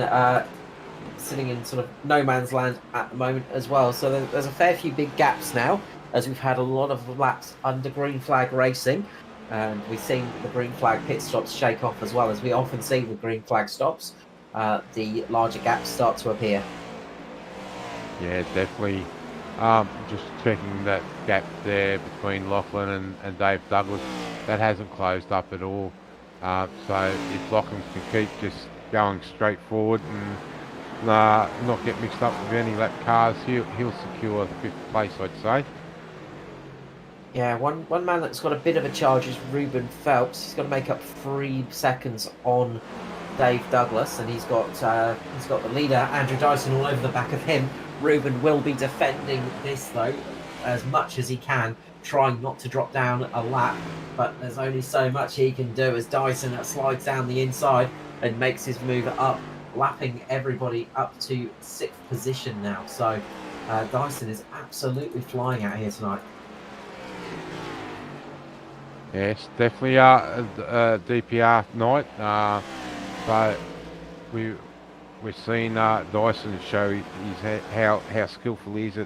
sort of no man's land at the moment as well. So there's a fair few big gaps now, as we've had a lot of laps under green flag racing, and we've seen the green flag pit stops shake off as well, as we often see with green flag stops. The larger gaps start to appear. Yeah, definitely. Just checking that gap there between Lachlan and Dave Douglas, that hasn't closed up at all. So if Lachlan can keep just going straight forward and not get mixed up with any lap cars, he'll secure 5th place, I'd say. Yeah, one man that's got a bit of a charge is Ruben Phelps. He's got to make up 3 seconds on Dave Douglas, and he's got the leader Andrew Dyson all over the back of him. Ruben will be defending this though as much as he can, trying not to drop down a lap, but there's only so much he can do as Dyson slides down the inside and makes his move up, lapping everybody up to 6th position now. So Dyson is absolutely flying out here tonight. Yes, definitely a DPR night. So we're seeing Dyson show how skillful he is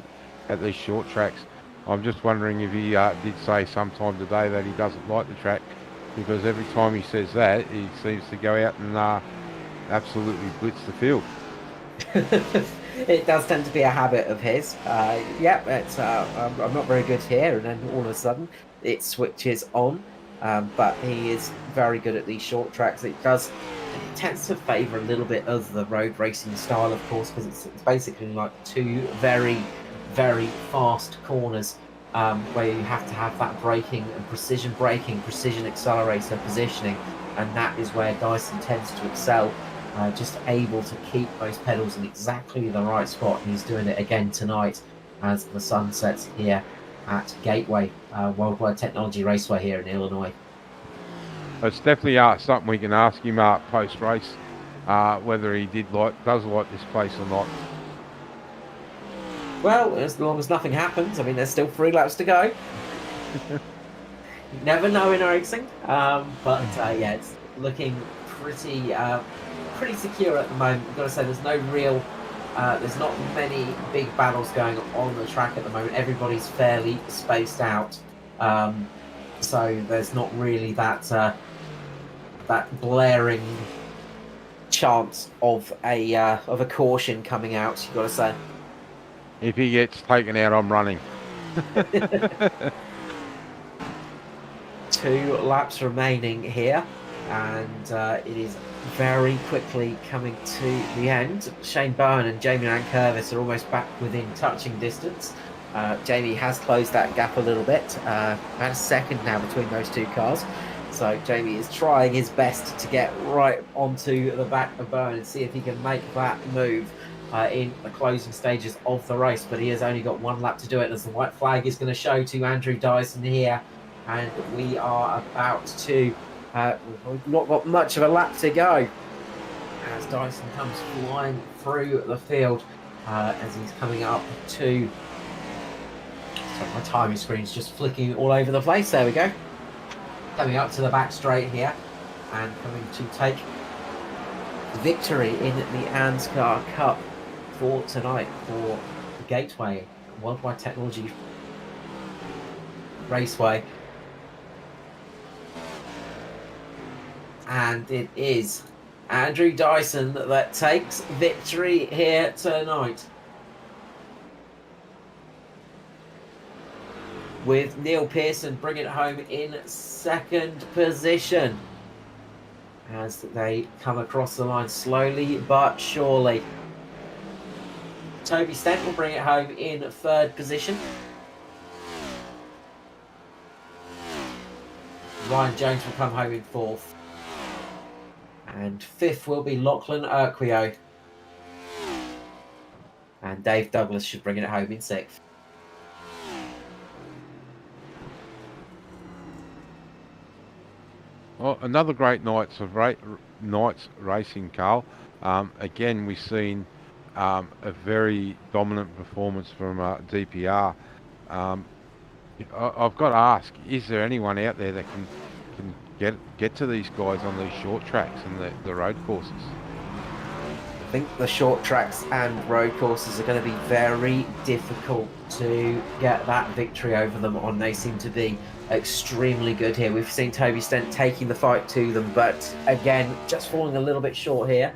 at these short tracks. I'm just wondering if he did say sometime today that he doesn't like the track, because every time he says that, he seems to go out and absolutely blitz the field. It does tend to be a habit of his. It's I'm not very good here, and then all of a sudden it switches on. But he is very good at these short tracks. It tends to favour a little bit of the road racing style, of course, because it's basically like 2 very, very fast corners where you have to have that braking and precision accelerator positioning, and that is where Dyson tends to excel. Just able to keep those pedals in exactly the right spot, and he's doing it again tonight as the sun sets here at Gateway Worldwide Technology Raceway here in Illinois. It's definitely something we can ask him post race, whether he does like this place or not. Well, as long as nothing happens, I mean, there's still 3 laps to go. You never know in racing, but yeah, it's looking pretty secure at the moment. I've got to say, there's not many big battles going on the track at the moment. Everybody's fairly spaced out, so there's not really that blaring chance of a caution coming out. You've got to say. If he gets taken out, I'm running. 2 laps remaining here, and it is very quickly coming to the end. Shane Bowen and Jamie Nankervis are almost back within touching distance. Jamie has closed that gap a little bit, about a second now between those 2 cars. So Jamie is trying his best to get right onto the back of Bowen and see if he can make that move in the closing stages of the race, but he has only got 1 lap to do it, as the white flag is going to show to Andrew Dyson here, and we are about to we've not got much of a lap to go as Dyson comes flying through the field as he's coming up to... Sorry, my timing screen's just flicking all over the place. There we go. Coming up to the back straight here and coming to take victory in the ANZCAR Cup for tonight for Gateway Worldwide Technology Raceway. And it is Andrew Dyson that takes victory here tonight, with Neil Pearson bringing it home in 2nd position as they come across the line slowly but surely. Toby Stent will bring it home in 3rd position. Ryan Jones will come home in 4th. And 5th will be Lachlan Urquio. And Dave Douglas should bring it home in 6th. Well, another great night's racing, Carl. Again, we've seen a very dominant performance from DPR. I've got to ask: is there anyone out there that can get to these guys on these short tracks and the road courses? I think the short tracks and road courses are going to be very difficult to get that victory over them on. They seem to be extremely good here. We've seen Toby Stent taking the fight to them, but again, just falling a little bit short here.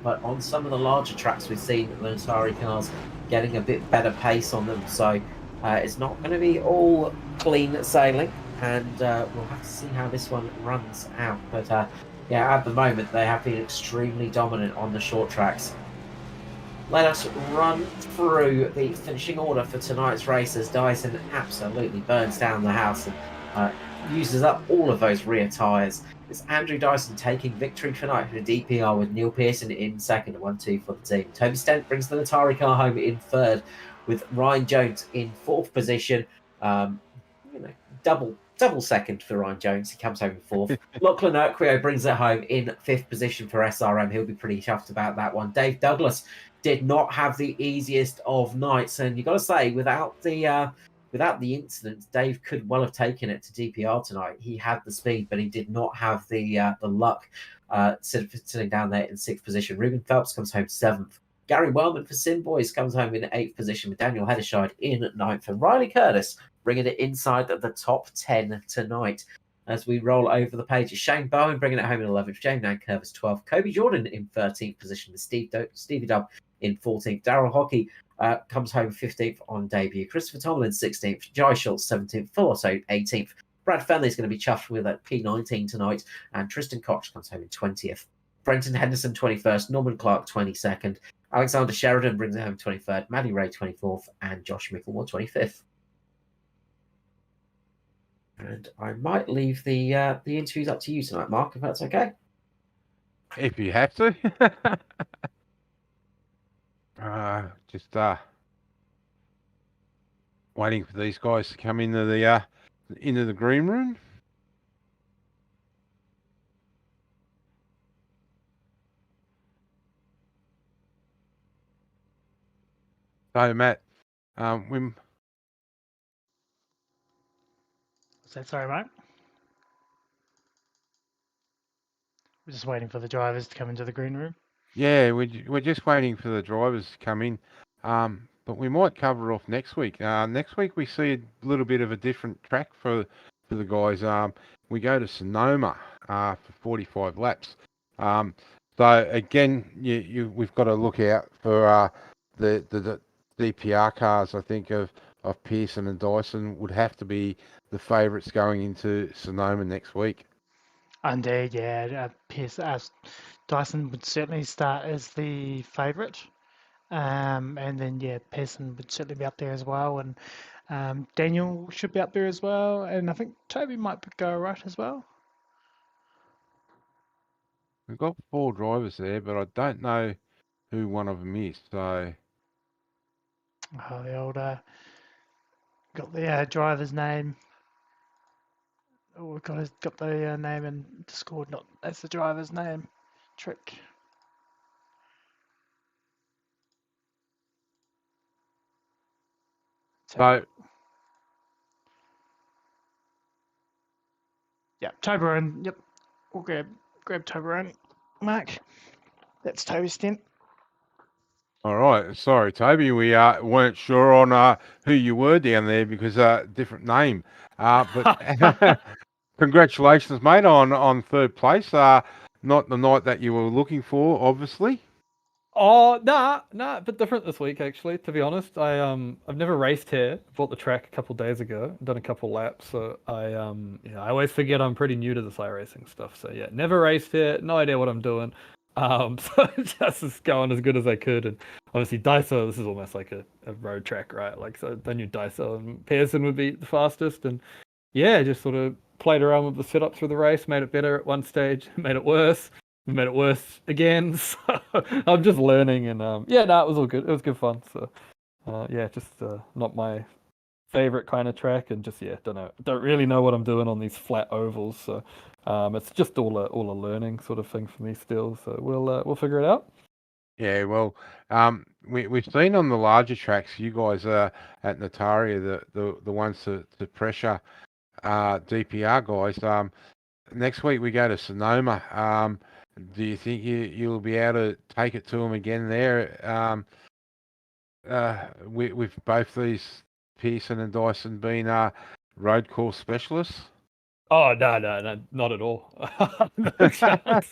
But on some of the larger tracks, we've seen the Atari cars getting a bit better pace on them. So it's not going to be all clean sailing, and we'll have to see how this one runs out. But yeah, at the moment, they have been extremely dominant on the short tracks. Let us run through the finishing order for tonight's race as Dyson absolutely burns down the house and uses up all of those rear tyres. It's Andrew Dyson taking victory tonight for the DPR, with Neil Pearson in 2nd, 1-2 for the team. Toby Stent brings the Atari car home in 3rd, with Ryan Jones in 4th position. Double 2nd for Ryan Jones. He comes home in 4th. Lachlan Urquio brings it home in 5th position for SRM. He'll be pretty chuffed about that one. Dave Douglas did not have the easiest of nights, and you've got to say, without the incident, Dave could well have taken it to DPR tonight. He had the speed, but he did not have the luck sitting down there in 6th position. Ruben Phelps comes home 7th. Gary Wellman for Sim Boys comes home in 8th position, with Daniel Hederscheid in 9th, and Riley Curtis bringing it inside the top 10 tonight. As we roll over the pages, Shane Bowen bringing it home in 11th, James Nankervis 12th, Kobe Jordan in 13th position, with Stevie Dubb in 14th. Darryl Hockey comes home 15th on debut. Christopher Tomlin 16th, Jai Schultz 17th, Phil Otto 18th. Brad Fenley is going to be chuffed with a P19 tonight, and Tristan Cox comes home in 20th. Brenton Henderson 21st, Norman Clark 22nd, Alexander Sheridan brings it home 23rd, Maddie Ray 24th, and Josh Mickelmore 25th. And I might leave the interviews up to you tonight, Mark, if that's okay. If you have to. Waiting for these guys to come into the green room. So Matt, we So sorry, mate. We're just waiting for the drivers to come into the green room. Yeah, we're just waiting for the drivers to come in. But we might cover off next week. Next week we see a little bit of a different track for the guys. We go to Sonoma for 45 laps. Um, so again, we've got to look out for the DPR cars. I think of Pearson and Dyson would have to be the favourites going into Sonoma next week. Indeed, yeah. Dyson would certainly start as the favourite. And then, yeah, Pearson would certainly be up there as well. And Daniel should be up there as well. And I think Toby might go right as well. We've got 4 drivers there, but I don't know who one of them is. So Oh, the old, got the driver's name. Oh, we've got the name in Discord, not that's the driver's name. Trick. so Yeah, Toblerone. Yep, we'll grab Toblerone. Mark, that's Toby's stint. all right. Sorry, Toby. We weren't sure on who you were down there because different name. But congratulations, mate, on third place. Not the night that you were looking for, obviously. Oh, nah, a bit different this week actually. To be honest, I've never raced here. Bought the track a couple days ago, done a couple laps. So I always forget I'm pretty new to this iRacing stuff. So yeah, never raced here, no idea what I'm doing. So just going as good as I could, and obviously Daiso, this is almost like a road track, right? Like so, I knew Daiso and Pearson would be the fastest, and yeah, just sort of played around with the setup through the race, made it better at one stage, made it worse again. So I'm just learning, and it was all good. It was good fun. So just not my favorite kind of track, and just don't really know what I'm doing on these flat ovals. So it's just all a learning sort of thing for me still. So we'll figure it out. Yeah, well, we've seen on the larger tracks, you guys are at Nataria, the ones to pressure DPR guys. Next week we go to Sonoma. Do you think you'll be able to take it to them again there? With both these Pearson and Dyson being road course specialists. Oh no, not at all. No chance.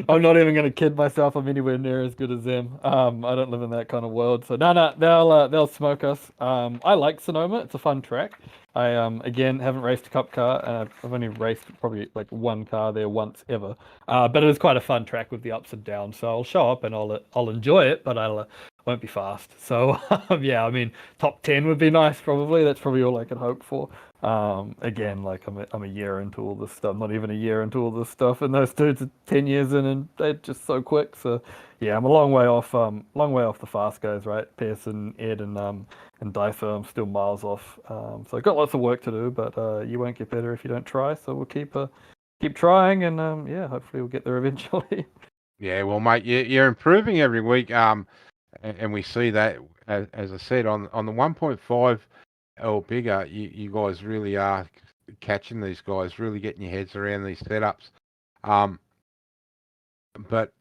I'm not even going to kid myself. I'm anywhere near as good as them. I don't live in that kind of world, so no, they'll smoke us. I like Sonoma. It's a fun track. I again haven't raced a cup car, and I've only raced probably like one car there once ever. But it is quite a fun track with the ups and downs. So I'll show up and I'll enjoy it, but I won't be fast. So yeah, I mean top 10 would be nice. Probably that's probably all I could hope for. Again, like I'm a year into all this stuff, not even a year into all this stuff, and those dudes are 10 years in, and they're just so quick. So yeah, I'm a long way off the fast guys, right? Pearson, Ed, and Daiso, I'm still miles off. So I've got lots of work to do, but you won't get better if you don't try. So we'll keep trying, and hopefully we'll get there eventually. Yeah, well, mate, you're improving every week. And we see that, as I said, on the 1.5 L bigger, you guys really are catching these guys, really getting your heads around these setups. But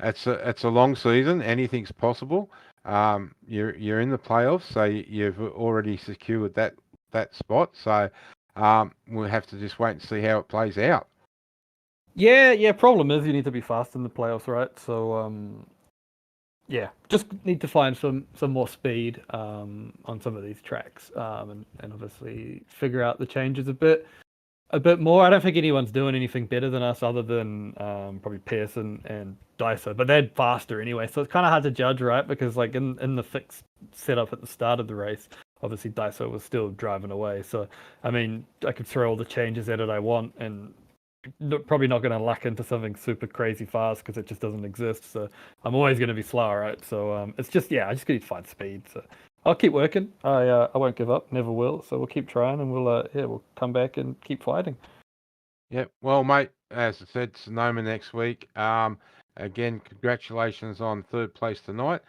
it's a long season. Anything's possible. You're in the playoffs, so you've already secured that spot. So we'll have to just wait and see how it plays out. Yeah. Problem is you need to be fast in the playoffs, right? So just need to find some more speed on some of these tracks, and obviously figure out the changes a bit more. I don't think anyone's doing anything better than us other than probably Pearson and Daiso, but they're faster anyway, so it's kind of hard to judge, right? Because like in the fixed setup at the start of the race, obviously Daiso was still driving away. So I mean, I could throw all the changes at it I want, and probably not going to luck into something super crazy fast because it just doesn't exist. So I'm always going to be slow, right? So it's just I just need to find speed. So I'll keep working. I won't give up. Never will. So we'll keep trying, and we'll come back and keep fighting. Yep. Well, mate, as I said, Sonoma next week. Again, congratulations on third place tonight.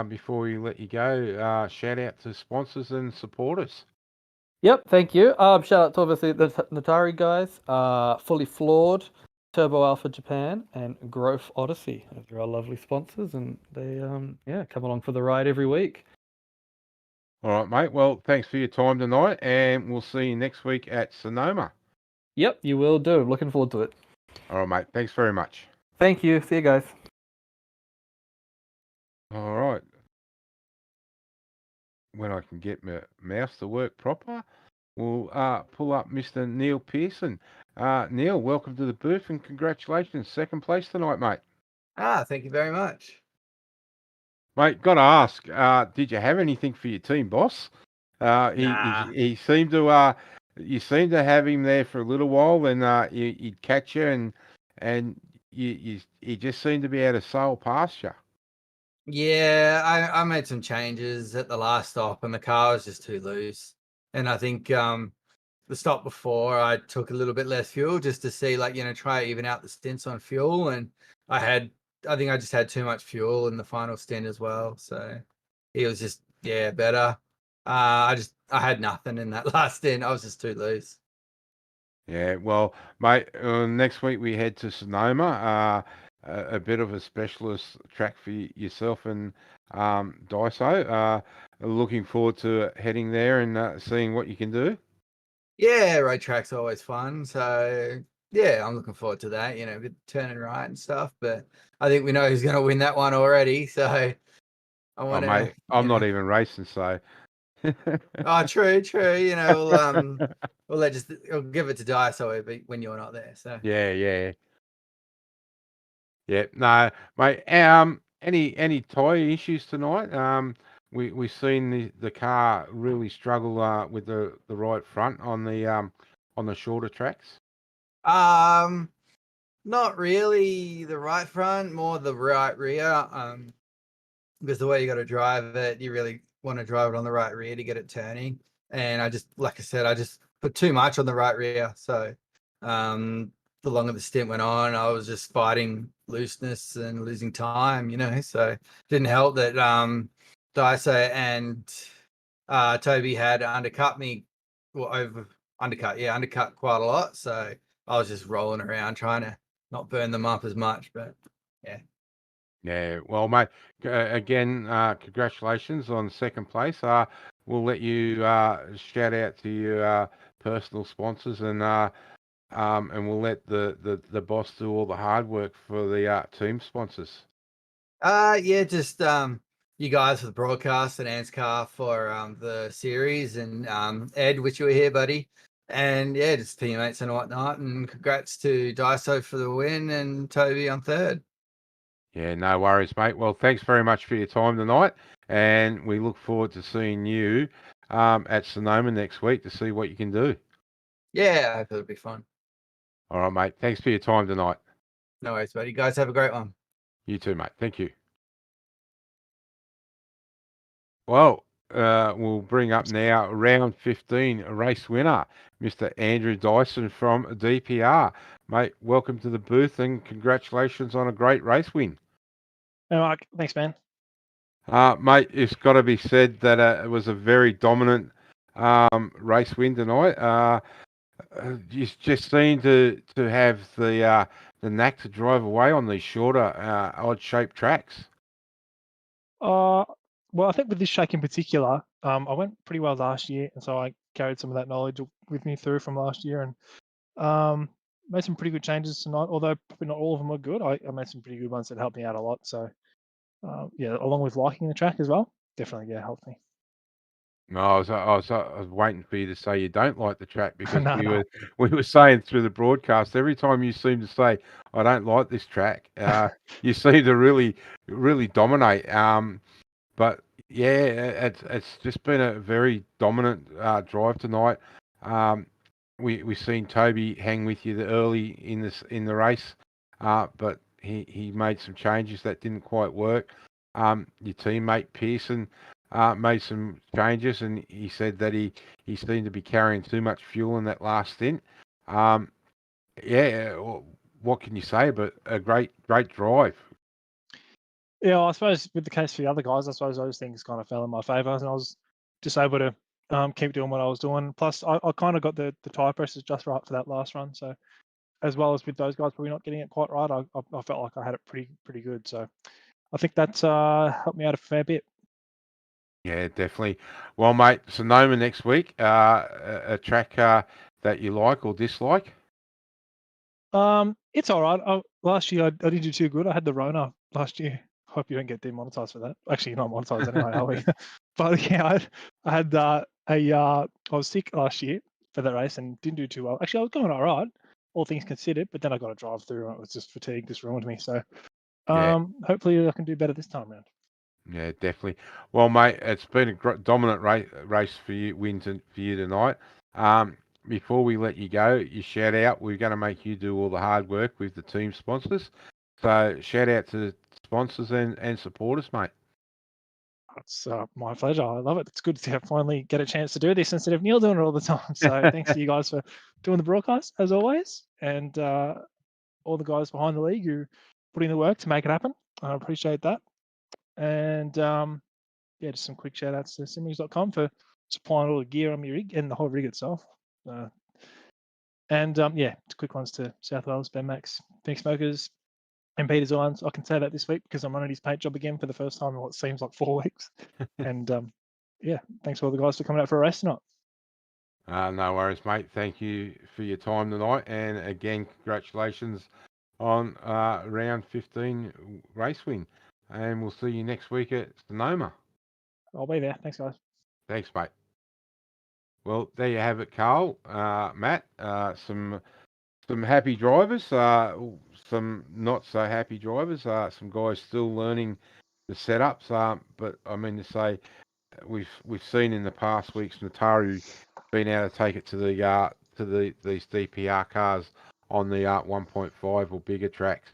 Before we let you go, shout out to sponsors and supporters. Yep, thank you. Shout out to obviously the Natari guys, Fully Flawed, Turbo Alpha Japan, and Growth Odyssey. Those are our lovely sponsors, and they come along for the ride every week. All right, mate. Well, thanks for your time tonight, and we'll see you next week at Sonoma. Yep, you will do. Looking forward to it. All right, mate. Thanks very much. Thank you. See you guys. All right. When I can get my mouse to work proper, we'll pull up Mr. Neil Pearson. Neil, welcome to the booth and congratulations. Second place tonight, mate. Thank you very much. Mate, got to ask, did you have anything for your team boss? He seemed to, you seemed to have him there for a little while, and he'd catch you, and he just seemed to be able to sail past you. Yeah, I made some changes at the last stop, and the car was just too loose. And I think the stop before, I took a little bit less fuel just to see, try even out the stints on fuel. And I think I just had too much fuel in the final stint as well. So it was just, better. I had nothing in that last stint. I was just too loose. Yeah, well, mate, next week we head to Sonoma, a bit of a specialist track for yourself and Daiso. Looking forward to heading there and seeing what you can do. Yeah, road track's always fun. So yeah, I'm looking forward to that, a bit turning right and stuff. But I think we know who's going to win that one already. So I want to, mate, I'm not even racing, so. Oh, true. We'll give it to Daiso when you're not there. So Yeah. No, mate. Any tire issues tonight? We've seen the car really struggle with the right front on the shorter tracks. not really the right front, more the right rear. Because the way you got to drive it, you really want to drive it on the right rear to get it turning. And like I said, I just put too much on the right rear. So the longer the stint went on, I was just fighting looseness and losing time, So didn't help that Daiso and Toby had undercut me, undercut quite a lot. So I was just rolling around trying to not burn them up as much. But yeah. Yeah, well, mate, again, congratulations on second place. We'll let you shout out to your personal sponsors, and we'll let the boss do all the hard work for the team sponsors. Just you guys for the broadcast and ANZCAR for the series, and Ed, wish you were here, buddy. And yeah, just teammates and whatnot. And congrats to Daiso for the win and Toby on third. Yeah, no worries, mate. Well, thanks very much for your time tonight, and we look forward to seeing you at Sonoma next week to see what you can do. Yeah, I hope it'll be fun. All right, mate. Thanks for your time tonight. No worries, buddy. You guys have a great one. You too, mate. Thank you. Well, we'll bring up now round 15 race winner, Mr. Andrew Dyson from DPR. Mate, welcome to the booth and congratulations on a great race win. Hey, Mark. Thanks, man. Mate, it's got to be said that it was a very dominant race win tonight. You just seem to have the knack to drive away on these shorter, odd-shaped tracks. Well, I think with this track in particular, I went pretty well last year, and so I carried some of that knowledge with me through from last year, and made some pretty good changes tonight. Although probably not all of them were good, I made some pretty good ones that helped me out a lot. So along with liking the track as well, definitely helped me. No, I was waiting for you to say you don't like the track because No. we were saying through the broadcast every time you seem to say I don't like this track, you seem to really dominate. But yeah, it's just been a very dominant drive tonight. We seen Toby hang with you early in the race, but he made some changes that didn't quite work. Your teammate Pearson made some changes, and he said that he seemed to be carrying too much fuel in that last stint. Yeah, what can you say? But a great drive. Yeah, well, I suppose with the case for the other guys, I suppose those things kind of fell in my favour, and I was just able to keep doing what I was doing. Plus, I kind of got the tyre pressures just right for that last run. So, as well as with those guys probably not getting it quite right, I felt like I had it pretty good. So, I think that's helped me out a fair bit. Yeah, definitely. Well, mate, Sonoma next week. A track that you like or dislike? It's all right. Last year I didn't do too good. I had the Rona last year. Hope you don't get demonetized for that. Actually, you're not monetized anyway, are we? But yeah, I had I was sick last year for that race and didn't do too well. Actually, I was going all right, all things considered. But then I got a drive through and it was just fatigue just ruined me. So Yeah, hopefully I can do better this time around. yeah, definitely. Well, mate, it's been a dominant race for you, for you tonight. Um, Before we let you go, you shout out. We're going to make you do all the hard work with the team sponsors. So shout out to the sponsors and supporters, mate. It's my pleasure. I love it. It's good to finally get a chance to do this instead of Neil doing it all the time. So thanks to you guys for doing the broadcast as always, and all the guys behind the league who put in the work to make it happen. I appreciate that. And yeah, just some quick shout outs to simrigs.com for supplying all the gear on my rig and the whole rig itself. And yeah, quick ones to South Wales, Ben Max, Phoenix Smokers, and Peter Irons. I can say that this week because I'm running his paint job again for the first time in what seems like 4 weeks. And yeah, thanks for all the guys for coming out for a race tonight. No worries, mate. Thank you for your time tonight. And again, congratulations on round 15 race win. And we'll see you next week at Sonoma. I'll be there. Thanks, guys. Thanks, mate. Well, there you have it, Carl, Matt. Some happy drivers, some not so happy drivers. Some guys still learning the setups. But I mean to say, we've seen in the past weeks Nataru been able to take it to these DPR cars on the 1.5 or bigger tracks.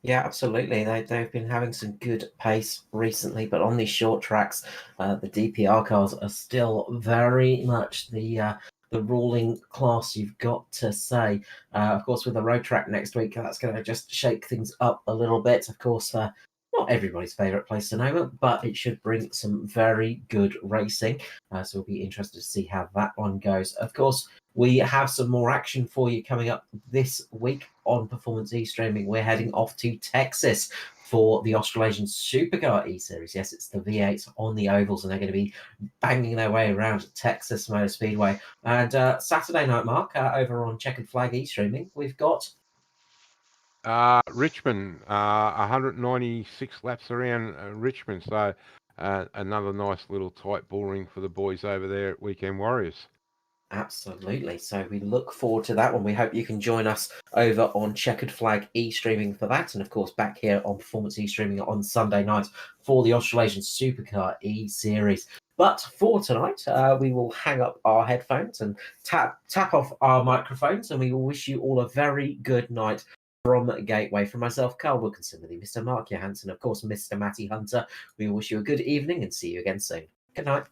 Yeah, absolutely. They've been having some good pace recently, but on these short tracks, the DPR cars are still very much the ruling class, you've got to say. Of course, with the road track next week, that's going to just shake things up a little bit. Of course, not everybody's favourite place to know, but it should bring some very good racing. So we'll be interested to see how that one goes. Of course, we have some more action for you coming up this week on Performance E-Streaming. We're heading off to Texas for the Australasian Supercar E-Series. Yes, it's the V8s on the ovals, and they're going to be banging their way around Texas Motor Speedway. And Saturday night, Mark, over on Checkered Flag E-Streaming, we've got Richmond, 196 laps around Richmond. So another nice little tight bull ring for the boys over there at Weekend Warriors. Absolutely. So we look forward to that one. We hope you can join us over on Checkered Flag E-Streaming for that. And of course, back here on Performance E-Streaming on Sunday night for the Australasian Supercar E-Series. But for tonight, we will hang up our headphones and tap off our microphones, and we will wish you all a very good night from Gateway. From myself, Carl Wilkinson, with you, Mr. Mark Johansson, of course, Mr. Matty Hunter. We wish you a good evening and see you again soon. Good night.